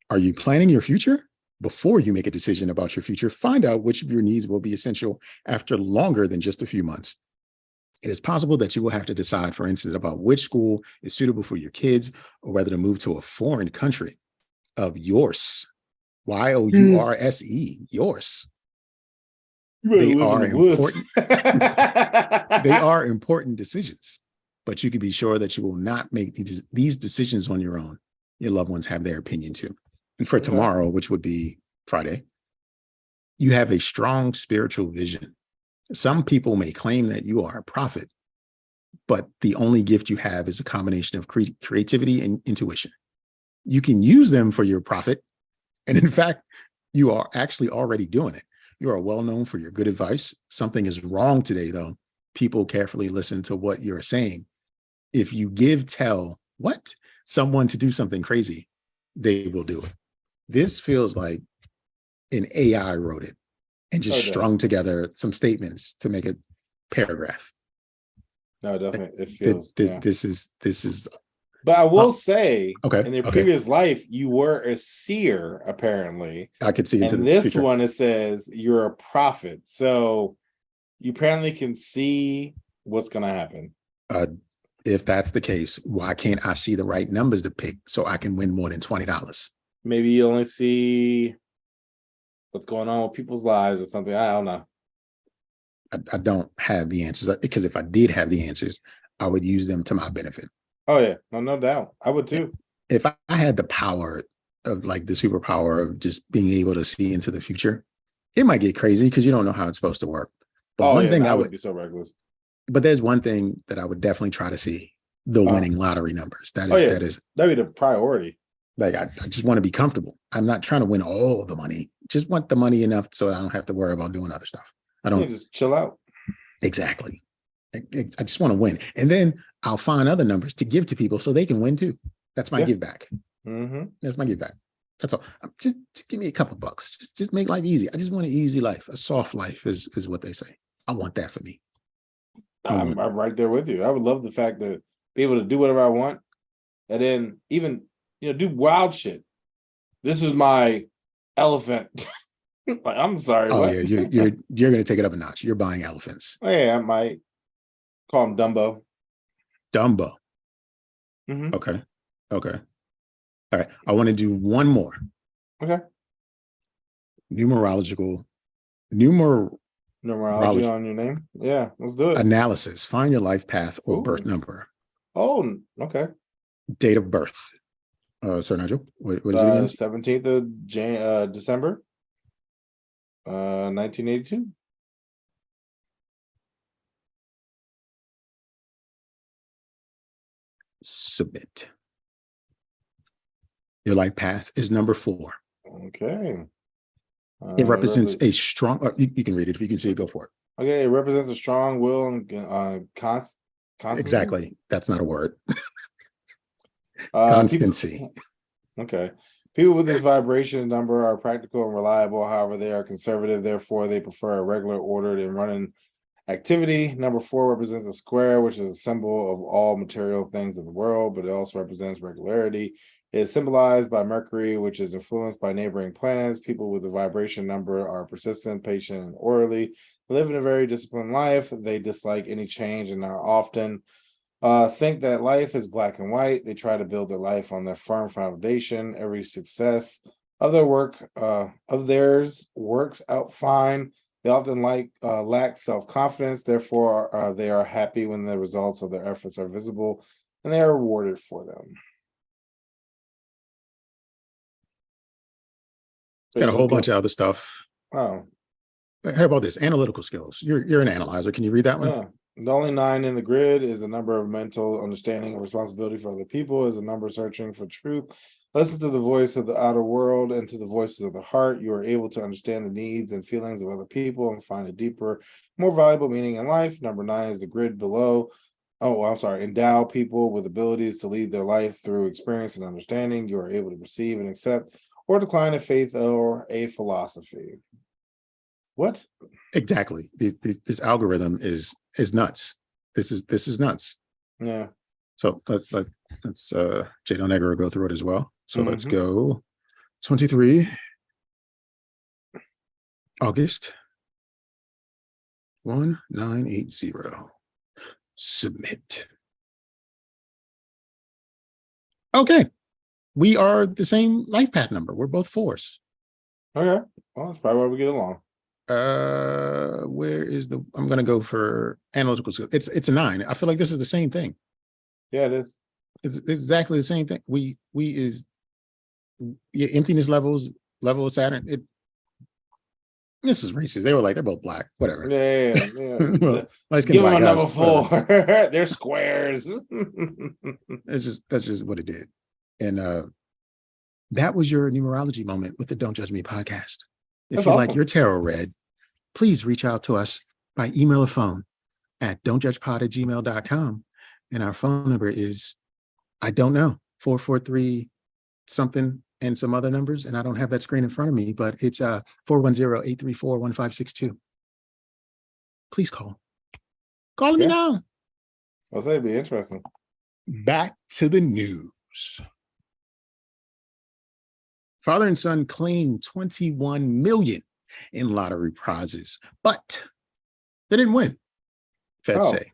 Are you planning your future? Before you make a decision about your future, find out which of your needs will be essential after longer than just a few months. It is possible that you will have to decide, for instance, about which school is suitable for your kids or whether to move to a foreign country of yours. Yourse, yours. They are important. They are important decisions, but you can be sure that you will not make these decisions on your own. Your loved ones have their opinion too. And for tomorrow, which would be Friday, you have a strong spiritual vision. Some people may claim that you are a prophet, but the only gift you have is a combination of creativity and intuition. You can use them for your profit. And in fact, you are actually already doing it. You are well known for your good advice. Something is wrong today, though. People carefully listen to what you're saying. If you tell someone to do something crazy, they will do it. This feels like an AI wrote it and just strung together some statements to make a paragraph. No, definitely. It feels this is But I will say, in your previous life, you were a seer, apparently. I could see into the this future. One, it says you're a prophet. So you apparently can see what's going to happen. If that's the case, why can't I see the right numbers to pick so I can win more than $20? Maybe you only see what's going on with people's lives or something. I don't know. I don't have the answers, because if I did have the answers, I would use them to my benefit. Oh, yeah. No doubt. I would too. If I had the power of the superpower of just being able to see into the future, it might get crazy because you don't know how it's supposed to work. But one thing I would be so reckless. But there's one thing that I would definitely try to see: the winning lottery numbers. That'd be the priority. Like I just want to be comfortable. I'm not trying to win all the money. Just want the money enough so I don't have to worry about doing other stuff. I don't just chill out. Exactly. I just want to win, and then I'll find other numbers to give to people so they can win too. That's my give back. Mm-hmm. That's my give back. That's all. Just give me a couple bucks. Just make life easy. I just want an easy life. A soft life is what they say. I want that for me. I'm right there with you. I would love the fact that be able to do whatever I want, and then even do wild shit. This is my elephant. Like, I'm sorry. Oh yeah, you're gonna take it up a notch. You're buying elephants. Oh, yeah, I might call him Dumbo. Dumbo. Mm-hmm. Okay. All right. I want to do one more. Okay. numerology Numerology on your name. Yeah, let's do it. analysis. Find your life path or birth number. Oh, okay. Date of birth. Sir Nygel, what is it again? 17th of December, 1982. Submit. Your life path is number 4. Okay. It represents a strong, you can read it if you can see it, go for it. Okay, it represents a strong will and constancy. Exactly. That's not a word. Constancy. Okay. People with this vibration number are practical and reliable. However, they are conservative. Therefore, they prefer a regular, ordered, and running activity. Number 4 represents a square, which is a symbol of all material things in the world, but it also represents regularity. It is symbolized by Mercury, which is influenced by neighboring planets. People with the vibration number are persistent, patient, and orderly. They live in a very disciplined life. They dislike any change and are often think that life is black and white. They try to build their life on their firm foundation. Every success of theirs works out fine. They often lack self-confidence. Therefore, they are happy when the results of their efforts are visible and they are rewarded for them. Got a whole bunch of other stuff. Oh. How about this? Analytical skills. You're an analyzer. Can you read that one? Yeah. The only 9 in the grid is the number of mental understanding and responsibility for other people, is a number searching for truth. Listen to the voice of the outer world and to the voices of the heart. You are able to understand the needs and feelings of other people and find a deeper, more valuable meaning in life. Number 9 is the grid below. Endow people with abilities to lead their life through experience and understanding. You are able to receive and accept or decline a faith or a philosophy. What? Exactly. This algorithm is nuts. This is nuts. Yeah. So let's Jadon Negro go through it as well. So let's go 23 August 1980. Submit. Okay. We are the same life path number. We're both 4s. Okay. Well, that's probably why we get along. Where is I'm gonna go for analytical skills. It's a 9. I feel like this is the same thing. Yeah, it is. It's exactly the same thing. We is emptiness level of Saturn. This was racist. They were like, they're both black, whatever. Yeah. Well, give them a number 4. They're squares. That's just what it did. And that was your numerology moment with the Don't Judge Me podcast. If you like your tarot read, please reach out to us by email or phone at don'tjudgepod@gmail.com. And our phone number is, I don't know, 443 something and some other numbers. And I don't have that screen in front of me, but it's 410-834-1562. Please call. Call me now. I'll say it'd be interesting. Back to the news. Father and son claimed 21 million in lottery prizes, but they didn't win. Feds say.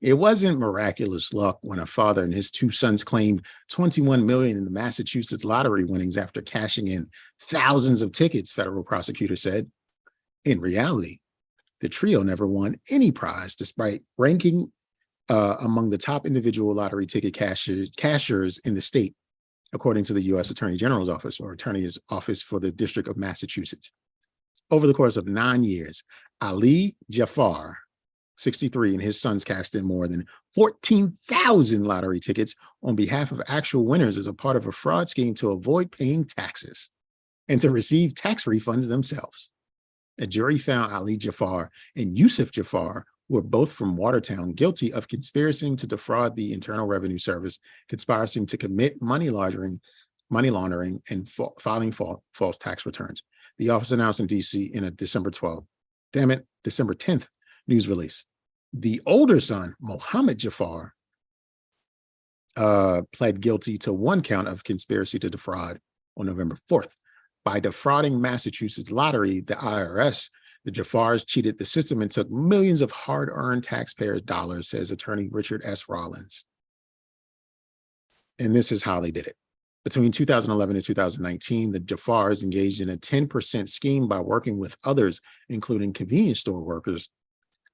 It wasn't miraculous luck when a father and his 2 sons claimed 21 million in the Massachusetts lottery winnings after cashing in thousands of tickets, federal prosecutors said. In reality, the trio never won any prize despite ranking among the top individual lottery ticket cashers in the state, according to the U.S. Attorney General's office, or Attorney's Office for the District of Massachusetts. Over the course of 9 years, Ali Jafar, 63, and his sons cashed in more than 14,000 lottery tickets on behalf of actual winners as a part of a fraud scheme to avoid paying taxes and to receive tax refunds themselves. A jury found Ali Jafar and Yusuf Jafar, who were both from Watertown, guilty of conspiring to defraud the Internal Revenue Service, conspiring to commit money laundering, and filing false tax returns. The office announced in D.C. in a December 10th news release. The older son, Mohammed Jafar, pled guilty to 1 count of conspiracy to defraud on November 4th. By defrauding Massachusetts lottery, the IRS, the Jafars cheated the system and took millions of hard-earned taxpayers' dollars, says attorney Richard S. Rollins. And this is how they did it. Between 2011 and 2019, the Jafars engaged in a 10% scheme by working with others, including convenience store workers,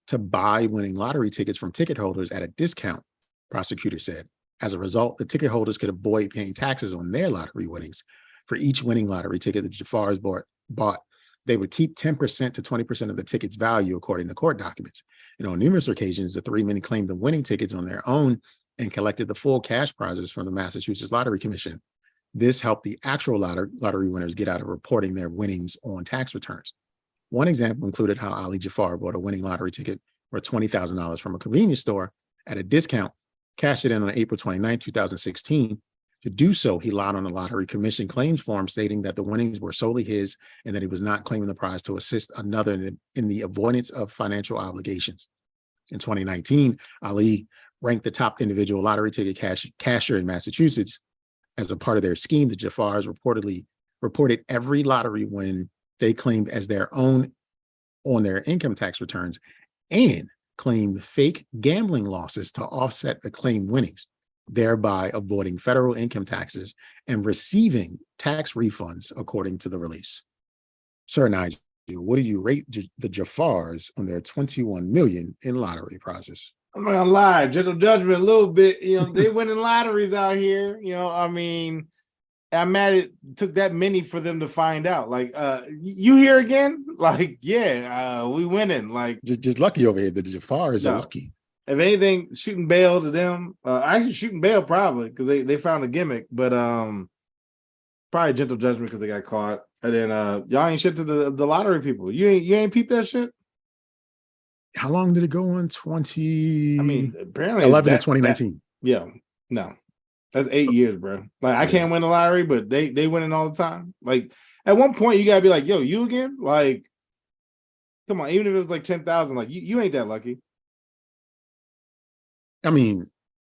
to buy winning lottery tickets from ticket holders at a discount, prosecutors said. As a result, the ticket holders could avoid paying taxes on their lottery winnings. For each winning lottery ticket the Jafars bought, they would keep 10% to 20% of the ticket's value, according to court documents. And on numerous occasions, the three men claimed the winning tickets on their own and collected the full cash prizes from the Massachusetts Lottery Commission. This helped the actual lottery winners get out of reporting their winnings on tax returns. One example included how Ali Jafar bought a winning lottery ticket for $20,000 from a convenience store at a discount, cashed it in on April 29, 2016. To do so, he lied on the Lottery Commission claims form, stating that the winnings were solely his and that he was not claiming the prize to assist another in the avoidance of financial obligations. In 2019, Ali ranked the top individual lottery ticket cashier in Massachusetts. As a part of their scheme, the Jafars reported every lottery win they claimed as their own on their income tax returns and claimed fake gambling losses to offset the claimed winnings, thereby avoiding federal income taxes and receiving tax refunds, according to the release. Sir Nygel, what do you rate the Jafars on their $21 million in lottery prizes? I'm not gonna lie, gentle judgment a little bit. They winning lotteries out here. I'm mad it took that many for them to find out. Like, you here again? Like, yeah, we winning. Like, just lucky over here. The Jafars are lucky. If anything, shooting bail to them. Actually, shooting bail probably because they found a gimmick, but probably gentle judgment because they got caught. And then y'all ain't shit to the lottery people. You ain't peep that shit. How long did it go on? Apparently 11 to 2019. No, that's 8 years, bro. Like, I can't win the lottery, but they winning all the time. Like, at one point, you gotta be like, yo, you again? Like, come on, even if it was like 10,000, like you ain't that lucky. I mean,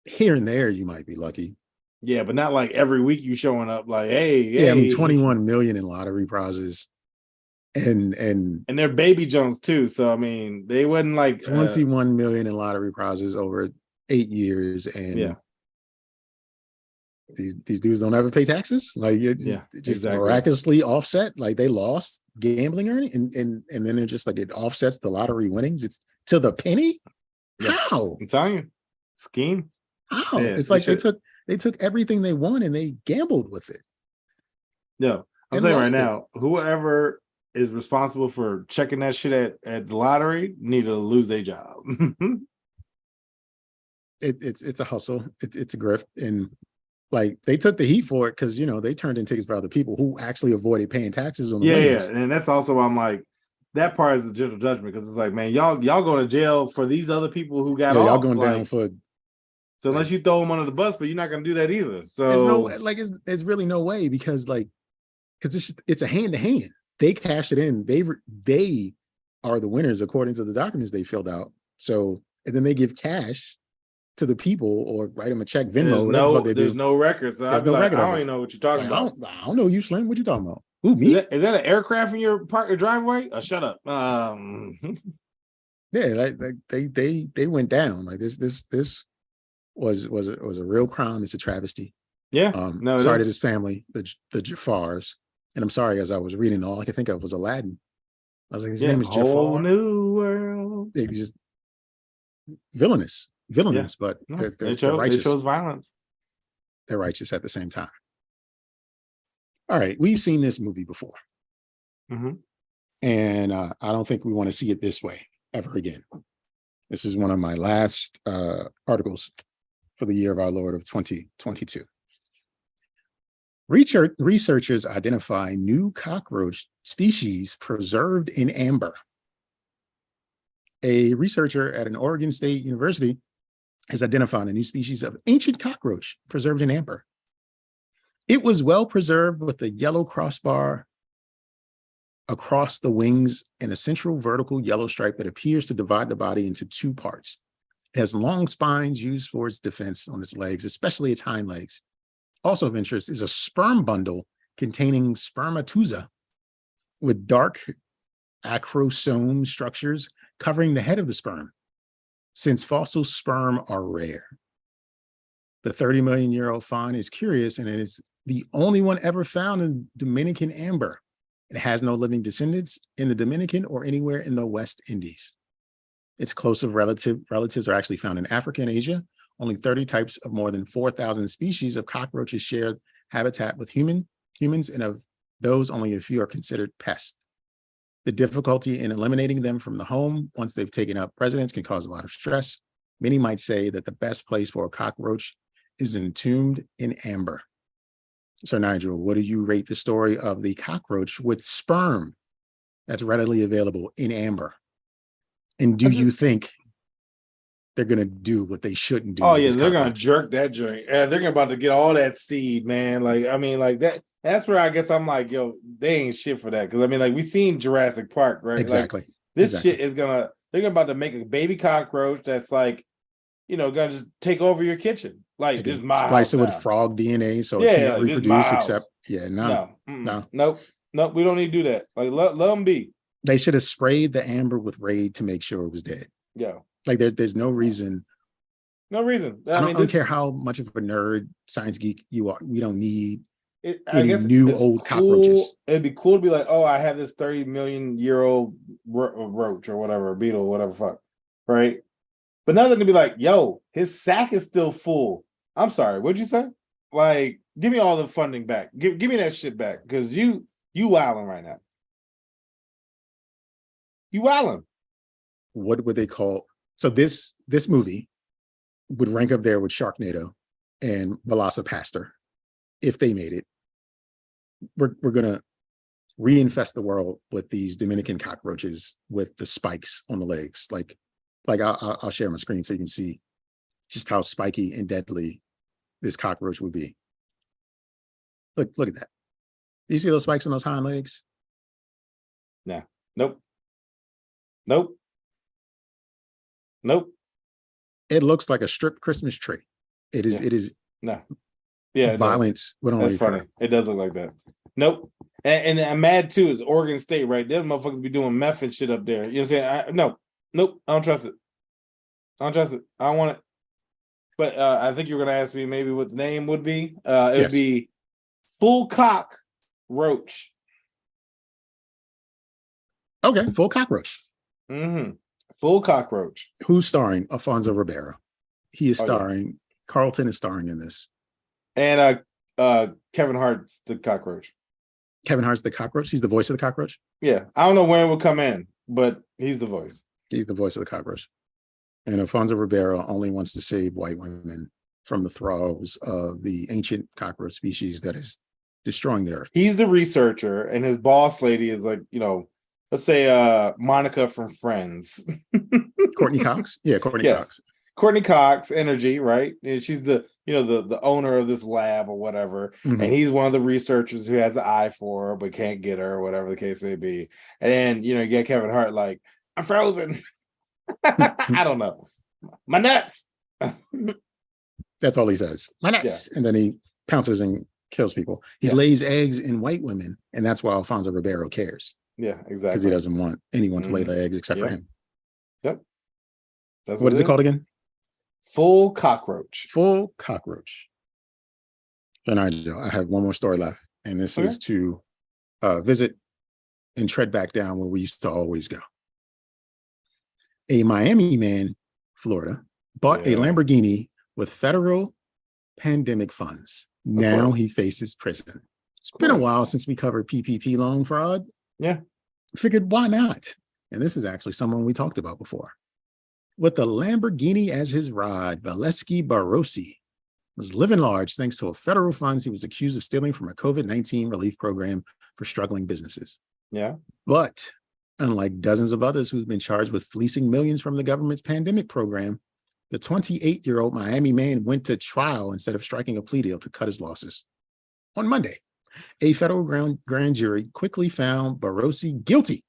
here and there you might be lucky. Yeah, but not like every week you showing up like, hey. Yeah, I mean, 21 million in lottery prizes. And they're baby Jones too. So I mean, they wasn't like 21 million in lottery prizes over 8 years. And these dudes don't ever pay taxes. Like, exactly. Miraculously offset. Like, they lost gambling earning and then they're just like, it offsets the lottery winnings. It's to the penny. How? I'm telling you, scheme. How? It's like they took everything they won and they gambled with it. No, I'm telling you right now, whoever is responsible for checking that shit at the lottery need to lose their job. It's a hustle. It's a grift. And like, they took the heat for it because, they turned in tickets for other people who actually avoided paying taxes on the winnings. And that's also why I'm like, that part is the gentle judgment, because it's like, man, y'all going to jail for these other people who got off. Y'all going down for. So unless you throw them under the bus, but you're not going to do that either. So there's really no way because it's a hand to hand. They cash it in. They are the winners according to the documents they filled out. So, and then they give cash to the people or write them a check, Venmo. There's no record. So there's no record. I don't even know what you're talking about. I don't know you, Slim. What you talking about? Who, me? Is that an aircraft in your driveway? Shut up. Yeah, they went down. Like, this was a real crime. It's a travesty. Yeah. Sorry to this family, the Jafars. And I'm sorry, as I was reading, all I could think of was Aladdin. I was like, his name is Jafar. Whole new world. They just villainous, but they're righteous. They chose violence. They're righteous at the same time. All right, we've seen this movie before. Mm-hmm. And I don't think we want to see it this way ever again. This is one of my last articles for the year of our Lord of 2022. Researchers identify new cockroach species preserved in amber. A researcher at an Oregon State University has identified a new species of ancient cockroach preserved in amber. It was well preserved with a yellow crossbar across the wings and a central vertical yellow stripe that appears to divide the body into two parts. It has long spines used for its defense on its legs, especially its hind legs. Also of interest is a sperm bundle containing spermatozoa with dark acrosome structures covering the head of the sperm, since fossil sperm are rare. The 30 million year old find is curious, and it is the only one ever found in Dominican amber. It has no living descendants in the Dominican or anywhere in the West Indies. Its closest relatives are actually found in Africa and Asia. Only 30 types of more than 4,000 species of cockroaches share habitat with humans, and of those, only a few are considered pests. The difficulty in eliminating them from the home once they've taken up residence can cause a lot of stress. Many might say that the best place for a cockroach is entombed in amber. So Nygel, what do you rate the story of the cockroach with sperm that's readily available in amber? And do you think they're going to do what they shouldn't do? Oh yeah, they're going to jerk that joint. They're about to get all that seed, man. Like, I mean, like that. That's where I guess I'm like, yo, they ain't shit for that. Because I mean, like, we seen Jurassic Park, right? Exactly. Like, this shit is they're about to make a baby cockroach that's like, you know, gonna just take over your kitchen. Like, this is my splice house it with now. frog DNA, so it can't reproduce. Except, nope. We don't need to do that. Like, let them be. They should have sprayed the amber with Raid to make sure it was dead. Yeah. Like, there's no reason. No reason. I don't care how much of a nerd science geek you are. We don't need any new old cockroaches. It'd be cool to be like, oh, I have this 30 million year old roach or whatever, beetle, whatever fuck, right? But now they're gonna be like, yo, his sack is still full. I'm sorry, what'd you say? Like, give me all the funding back. Give me that shit back, because you wilding right now. You wilding. What would they call? So this movie would rank up there with Sharknado and Velocipaster if they made it. We're gonna reinfest the world with these Dominican cockroaches with the spikes on the legs. Like I'll share my screen so you can see just how spiky and deadly this cockroach would be. Look at that. Do you see those spikes on those hind legs? Nah. Nope. It looks like a stripped Christmas tree. It is. No. Yeah. Violence. That's funny. It does look like that. Nope. And I'm mad too. Is Oregon State, right? Them motherfuckers be doing meth and shit up there. You know what I'm saying? Nope. I don't trust it. I don't want it. But I think you were gonna ask me maybe what the name would be. It would be Full Cock Roach. Okay, Full Cockroach. Mm-hmm. Full Cockroach. Who's starring? Alfonso Ribeiro. He is starring. Yeah. Carlton is starring in this. And Kevin Hart's the cockroach. Kevin Hart's the cockroach? He's the voice of the cockroach? Yeah. I don't know when it will come in, but he's the voice. He's the voice of the cockroach. And Alfonso Ribeiro only wants to save white women from the thralls of the ancient cockroach species that is destroying the earth. He's the researcher, and his boss lady is like, you know, let's say Monica from Friends. Courtney Cox? Yeah, Courtney Cox. Courtney Cox, Energy, right? And she's the owner of this lab or whatever. Mm-hmm. And he's one of the researchers who has an eye for her but can't get her, or whatever the case may be. And then, you know, you get Kevin Hart like, I'm frozen. I don't know. My nuts. That's all he says. My nuts. Yeah. And then he pounces and kills people. He lays eggs in white women, and that's why Alfonso Ribeiro cares. Yeah, exactly. Because he doesn't want anyone to lay the eggs except for him. Yep. That's what is it called again? Full Cockroach. Full Cockroach. And I have one more story left, and this is to visit and tread back down where we used to always go. A Miami man, Florida, bought a Lamborghini with federal pandemic funds. Now he faces prison. It's been a while since we covered PPP Loan Fraud. Yeah. Figured, why not? And this is actually someone we talked about before. With the Lamborghini as his ride, Valesky Barossi was living large thanks to federal funds he was accused of stealing from a COVID-19 relief program for struggling businesses. Yeah. But unlike dozens of others who've been charged with fleecing millions from the government's pandemic program, the 28-year-old Miami man went to trial instead of striking a plea deal to cut his losses. On Monday, a federal grand jury quickly found Barossi guilty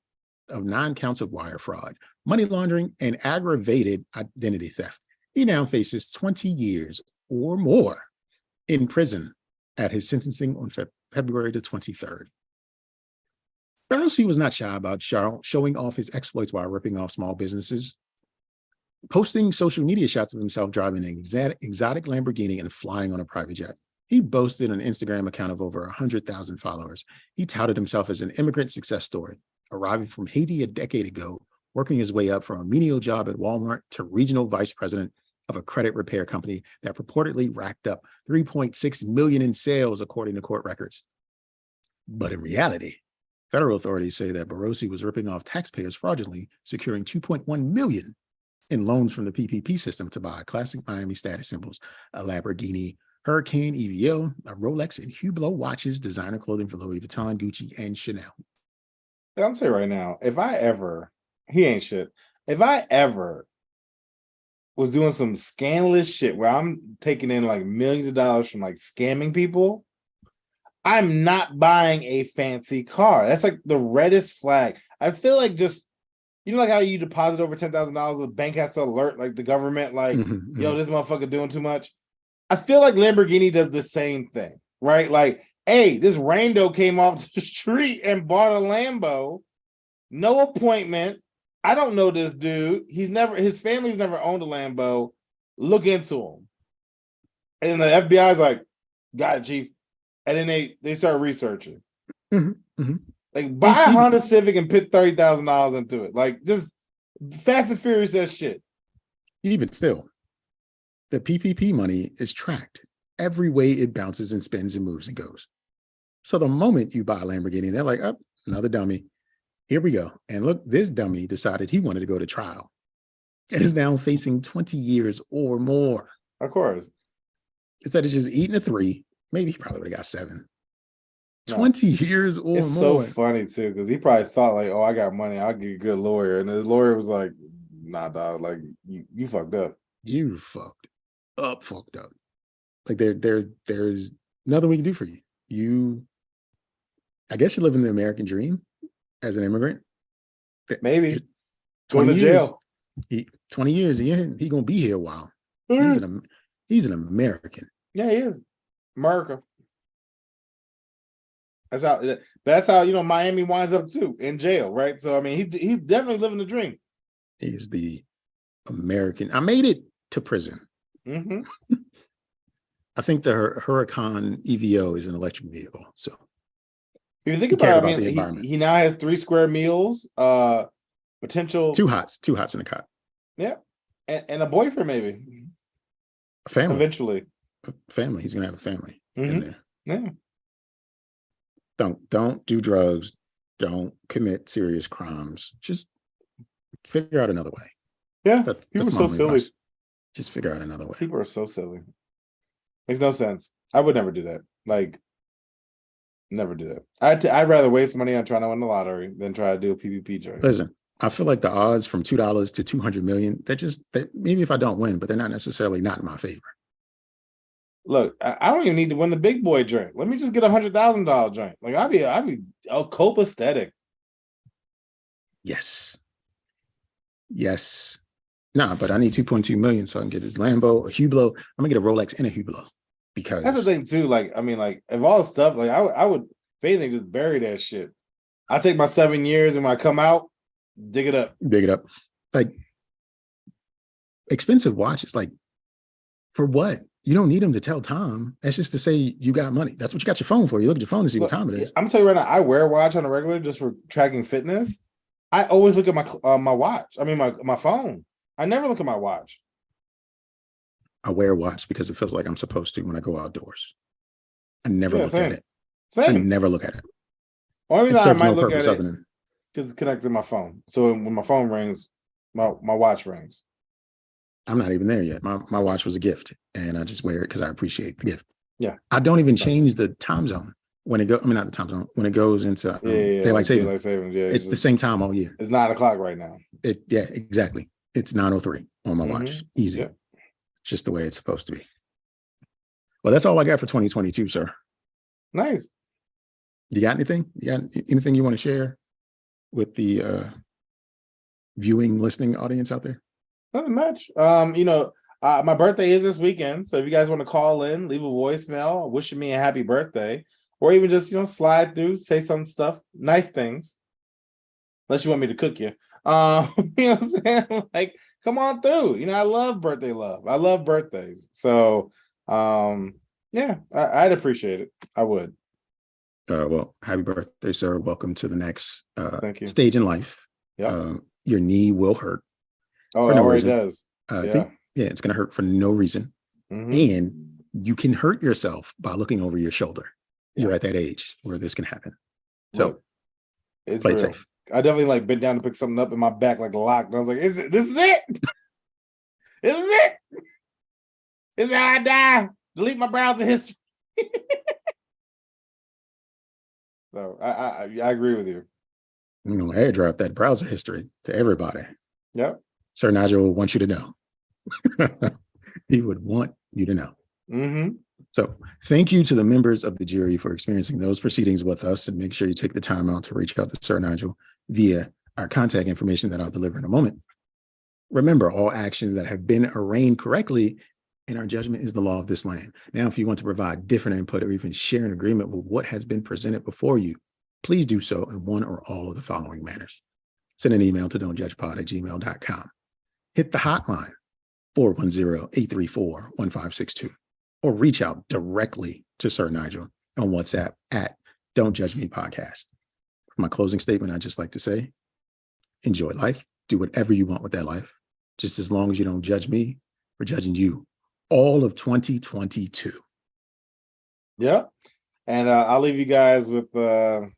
of 9 counts of wire fraud, money laundering, and aggravated identity theft. He now faces 20 years or more in prison at his sentencing on February the 23rd. Barossi was not shy about showing off his exploits while ripping off small businesses, posting social media shots of himself driving an exotic Lamborghini and flying on a private jet. He boasted an Instagram account of over 100,000 followers. He touted himself as an immigrant success story, arriving from Haiti a decade ago, working his way up from a menial job at Walmart to regional vice president of a credit repair company that purportedly racked up 3.6 million in sales, according to court records. But in reality, federal authorities say that Barossi was ripping off taxpayers fraudulently, securing 2.1 million in loans from the PPP system to buy classic Miami status symbols, a Lamborghini Hurricane EVO, a Rolex, and Hublot watches, designer clothing for Louis Vuitton, Gucci, and Chanel. I'm saying right now, he ain't shit. If I ever was doing some scandalous shit where I'm taking in like millions of dollars from like scamming people, I'm not buying a fancy car. That's like the reddest flag. I feel like just, like how you deposit over $10,000, the bank has to alert like the government, like, yo, this motherfucker doing too much. I feel like Lamborghini does the same thing, right? Like, hey, this rando came off the street and bought a Lambo, no appointment. I don't know this dude. His family's never owned a Lambo. Look into him. And the FBI's like, got it, chief. And then they start researching. Like, buy a Honda Civic and put $30,000 into it. Like, just Fast and Furious that shit. Even still, the PPP money is tracked every way it bounces and spins and moves and goes. So the moment you buy a Lamborghini, they're like, oh, another dummy. Here we go. And look, this dummy decided he wanted to go to trial and is now facing 20 years or more. Of course. Instead of just eating a 3, maybe he probably would have got 7. 20 years or it's more. It's so funny too, because he probably thought like, oh, I got money, I'll get a good lawyer. And the lawyer was like, nah, dog, like you fucked up. You fucked up. Like there's nothing we can do for you. I guess you're living the American dream as an immigrant. Maybe. Go to jail. 20 years, he gonna be here a while. He's an American. Yeah, he is. America. That's how Miami winds up too, in jail, right? So I mean, he's definitely living the dream. He's the American. I made it to prison. I think the Huracan EVO is an electric vehicle. So if you think about it, I mean, he now has 3 square meals, potential 2 hots in a cot. Yeah, and a boyfriend maybe. A family. Eventually. A family. He's gonna have a family in there. Yeah. Don't do drugs. Don't commit serious crimes. Just figure out another way. Yeah, people are so silly. Just figure out another way. People are so silly. Makes no sense. I would never do that. Like, never do that. I'd rather waste money on trying to win the lottery than try to do a PPP journey. Listen, I feel like the odds from $2 to 200 million, that maybe if I don't win, but they're not necessarily not in my favor. Look, I don't even need to win the big boy drink. Let me just get $100,000 drink. Like I'd be copacetic. Yes. Nah, but I need 2.2 million so I can get this Lambo, a Hublot. I'm gonna get a Rolex and a Hublot because that's the thing too. Like, I mean, like if all the stuff, like I would, if anything, just bury that shit. I take my 7 years and when I come out, dig it up. Like expensive watches, like for what? You don't need them to tell time. That's just to say you got money. That's what you got your phone for. You look at your phone to see what time it is. I'm telling you right now, I wear a watch on a regular just for tracking fitness. I always look at my watch. I mean, my phone. I never look at my watch. I wear a watch because it feels like I'm supposed to when I go outdoors. I never look at it. Same. I never look at it. Only reason I might look at it because it's connected to my phone. So when my phone rings, my watch rings. I'm not even there yet. My watch was a gift, and I just wear it because I appreciate the gift. Yeah. I don't even change the time zone when it goes. I mean, not the time zone when it goes into daylight savings. Yeah, it's the same time all year. It's 9 o'clock right now. Yeah, exactly. It's 9:03 on my watch. Easy. Yeah. It's just the way it's supposed to be. Well, that's all I got for 2022, sir. Nice. You got anything? You got anything you want to share with the viewing, listening audience out there? Nothing much. My birthday is this weekend, so if you guys want to call in, leave a voicemail wishing me a happy birthday, or even just slide through, say some stuff, nice things. Unless you want me to cook you. You know what I'm saying? Like, come on through. I love birthday love. I love birthdays. So, Yeah, I'd appreciate it. I would. Well, happy birthday, sir. Welcome to the next Thank you. stage in life. Yeah. Your knee will hurt. Oh, for it no already reason. does. Yeah, it's going to hurt for no reason. And you can hurt yourself by looking over your shoulder. You're at that age where this can happen. So look, it's play it real. safe. I definitely like bent down to pick something up in my back like locked. And I was like, this is it? This is it? This is how I die. Delete my browser history. So I agree with you. Airdrop that browser history to everybody. Yep. Sir Nygel wants you to know. He would want you to know. So thank you to the members of the jury for experiencing those proceedings with us, and make sure you take the time out to reach out to Sir Nygel via our contact information that I'll deliver in a moment. Remember, all actions that have been arraigned correctly in our judgment is the law of this land. Now, if you want to provide different input or even share an agreement with what has been presented before you, please do so in one or all of the following manners. Send an email to don'tjudgepod@gmail.com. Hit the hotline, 410-834-1562, or reach out directly to Sir Nygel on WhatsApp at Don't Judge Me Podcast. For my closing statement, I'd just like to say, enjoy life. Do whatever you want with that life, just as long as you don't judge me for judging you all of 2022. Yeah. And I'll leave you guys with maybe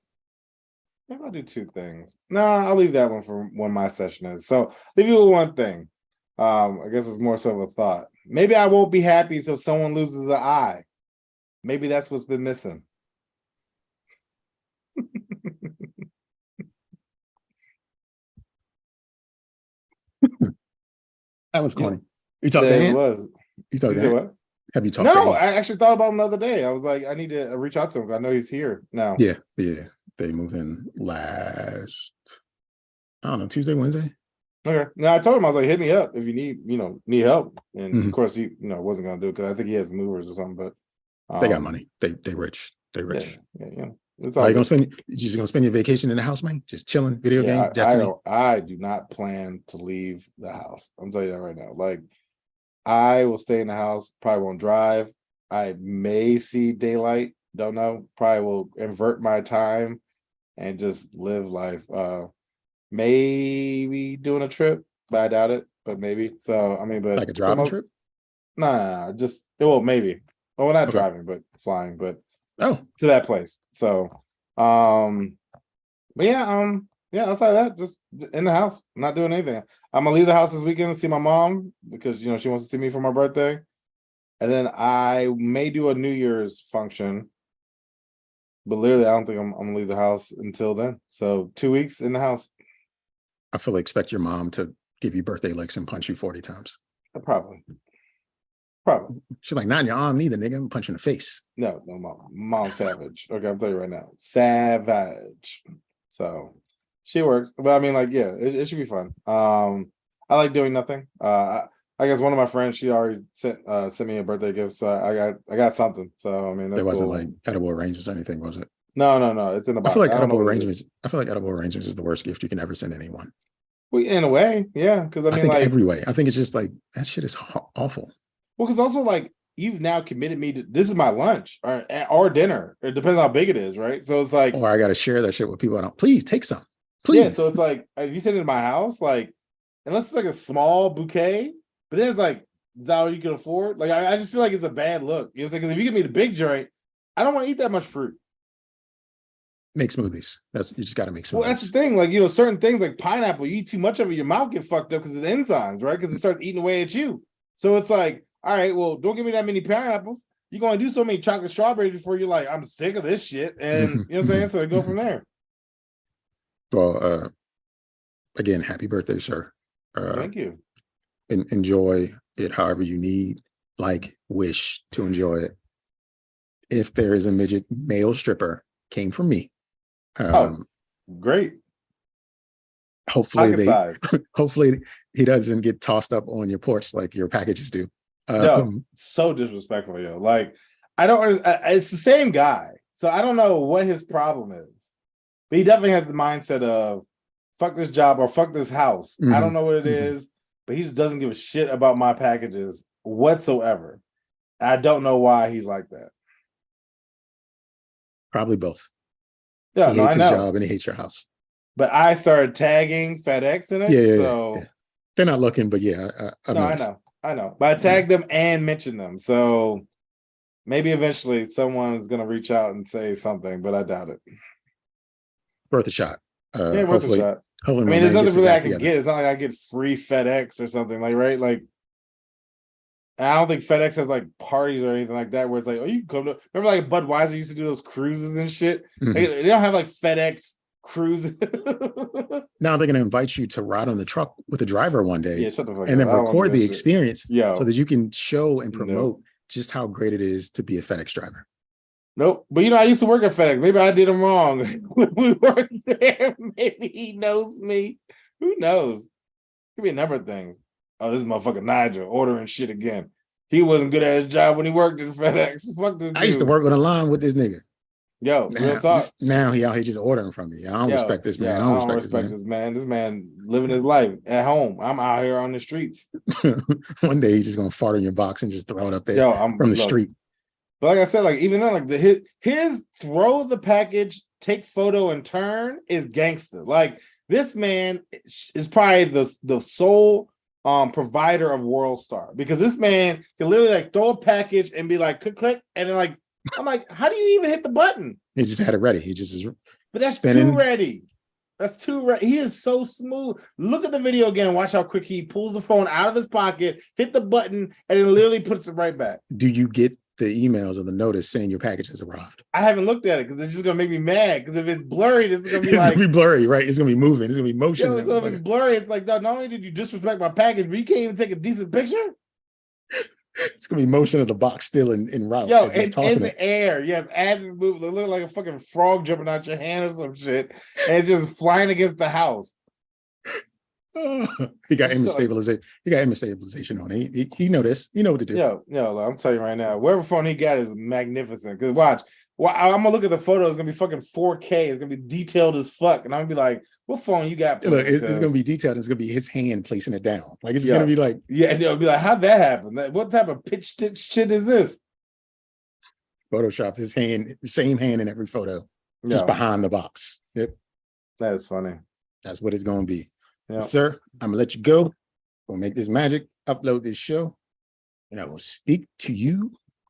I'll do two things. No, I'll leave that one for when my session is. So leave you with one thing. I guess it's more so of a thought. Maybe I won't be happy until someone loses an eye. Maybe that's what's been missing. That was corny. You talked to It him? was. You talked You to said him? what? Have you talked to No, him? I actually thought about him the other day. I was like, I need to reach out to him. I know he's here now. Yeah. They moved in last, I don't know, Tuesday, Wednesday. Okay. Now I told him, I was like, hit me up if you need help. And of course he wasn't gonna do it because I think he has movers or something, but they got money. They rich. They rich. Yeah. It's Are all you good. just gonna spend your vacation in the house, man? Just chilling, video games, Destiny? I do not plan to leave the house. I'm telling you that right now. Like, I will stay in the house, probably won't drive. I may see daylight, don't know. Probably will invert my time and just live life. Maybe doing a trip, but I doubt it. But maybe. So I mean, but Like a driving trip? Nah, just maybe. Well, not driving, but flying, but to that place. So but yeah, outside of that, just in the house, not doing anything. I'm gonna leave the house this weekend to see my mom because she wants to see me for my birthday. And then I may do a New Year's function. But literally, I don't think I'm gonna leave the house until then. So 2 weeks in the house. I fully expect your mom to give you birthday licks and punch you 40 times. Probably. She's like, not in your arm neither, nigga. I'm punching the face. No, mom's savage. Okay, I'm telling you right now. Savage. So she works. But I mean, like, yeah, it should be fun. I like doing nothing. I guess one of my friends, she already sent me a birthday gift, so I got something. So I mean, that's it wasn't cool. like edible arrangements or anything, was it? No. It's in the box. I feel like edible arrangements is the worst gift you can ever send anyone. Well, in a way, yeah. Because I mean, think like every way. I think it's just like that shit is awful. Well, because also like you've now committed me to this is my lunch or dinner. It depends how big it is, right? So it's like, I got to share that shit with people. I don't. Please take some. Please. Yeah. So it's like if you send it to my house, like unless it's like a small bouquet, but then it's like is that all you can afford? Like I just feel like it's a bad look. You know, because if you give me the big joint, I don't want to eat that much fruit. Make smoothies. You just got to make smoothies. Well, that's the thing. Like certain things like pineapple, you eat too much of it, your mouth get fucked up because of the enzymes, right? Because it starts eating away at you. So it's like, all right, well, don't give me that many pineapples. You're going to do so many chocolate strawberries before you're like, I'm sick of this shit. And you know what I'm saying? So go from there. Well, again, happy birthday, sir. Thank you. Enjoy it however you need, wish to enjoy it. If there is a midget male stripper, came from me. Great. Hopefully he doesn't get tossed up on your porch like your packages do. So disrespectful, yo. Like, I don't. It's the same guy, so I don't know what his problem is, but he definitely has the mindset of fuck this job or fuck this house. I don't know what it is, but he just doesn't give a shit about my packages whatsoever. I don't know why he's like that. Probably both. Yeah, He hates his job and he hates your house. But I started tagging FedEx in it. Yeah. They're not looking, but I know. But I tagged them and mentioned them. So maybe eventually someone's gonna reach out and say something, but I doubt it. Worth a shot. Worth a shot. I mean, there's nothing really I can get. It's not like I get free FedEx or something, like, right? Like, I don't think FedEx has like parties or anything like that where it's like, oh, you can come to. Remember, like Budweiser used to do those cruises and shit. Like, they don't have like FedEx cruises. Now they're gonna invite you to ride on the truck with the driver one day, and then record the experience, so that you can show and promote just how great it is to be a FedEx driver. Nope. But I used to work at FedEx. Maybe I did him wrong when we worked there. Maybe he knows me. Who knows? Could be a number of things. Oh, this motherfucker Nygel ordering shit again. He wasn't good at his job when he worked at FedEx. Fuck this dude. I used to work on the line with this nigga. Real talk. Now he out here just ordering from me. I don't respect this man. I don't respect this man. This man living his life at home. I'm out here on the streets. One day he's just gonna fart in your box and just throw it up there from the street. But like I said, like even then, like his throw the package, take photo, and turn is gangster. Like this man is probably the sole provider of World Star, because this man can literally like throw a package and be like click click, and then like I'm like, how do you even hit the button? He just had it ready. He just is. But that's spinning. too ready. That's too ready. He is so smooth. Look at the video again. Watch how quick he pulls the phone out of his pocket, hit the button, and then literally puts it right back. Do you get the emails or the notice saying your package has arrived? I haven't looked at it because it's just gonna make me mad. Because if it's blurry, this is gonna be gonna be blurry, right? It's gonna be moving. It's gonna be motion. So if it's blurry, it's like, not only did you disrespect my package, but you can't even take a decent picture. It's gonna be motion of the box still in route. In the air. Yes, as it's moving, it looks like a fucking frog jumping out your hand or some shit, and it's just flying against the house. He got image stabilization. He got image stabilization on. He know this. You know what to do. I'm telling you right now, whatever phone he got is magnificent. Because watch, I'm gonna look at the photo. It's gonna be fucking 4K. It's gonna be detailed as fuck, and I'm gonna be like, "What phone you got?" Look, it's gonna be detailed. It's gonna be his hand placing it down. Like it's just gonna be like, it'll be like, how'd that happen? What type of pitch stitch shit is this? Photoshopped his hand, the same hand in every photo, just behind the box. Yep, that is funny. That's what it's gonna be. Yeah. Sir, I'm gonna let you go. We'll make this magic, upload this show, and I will speak to you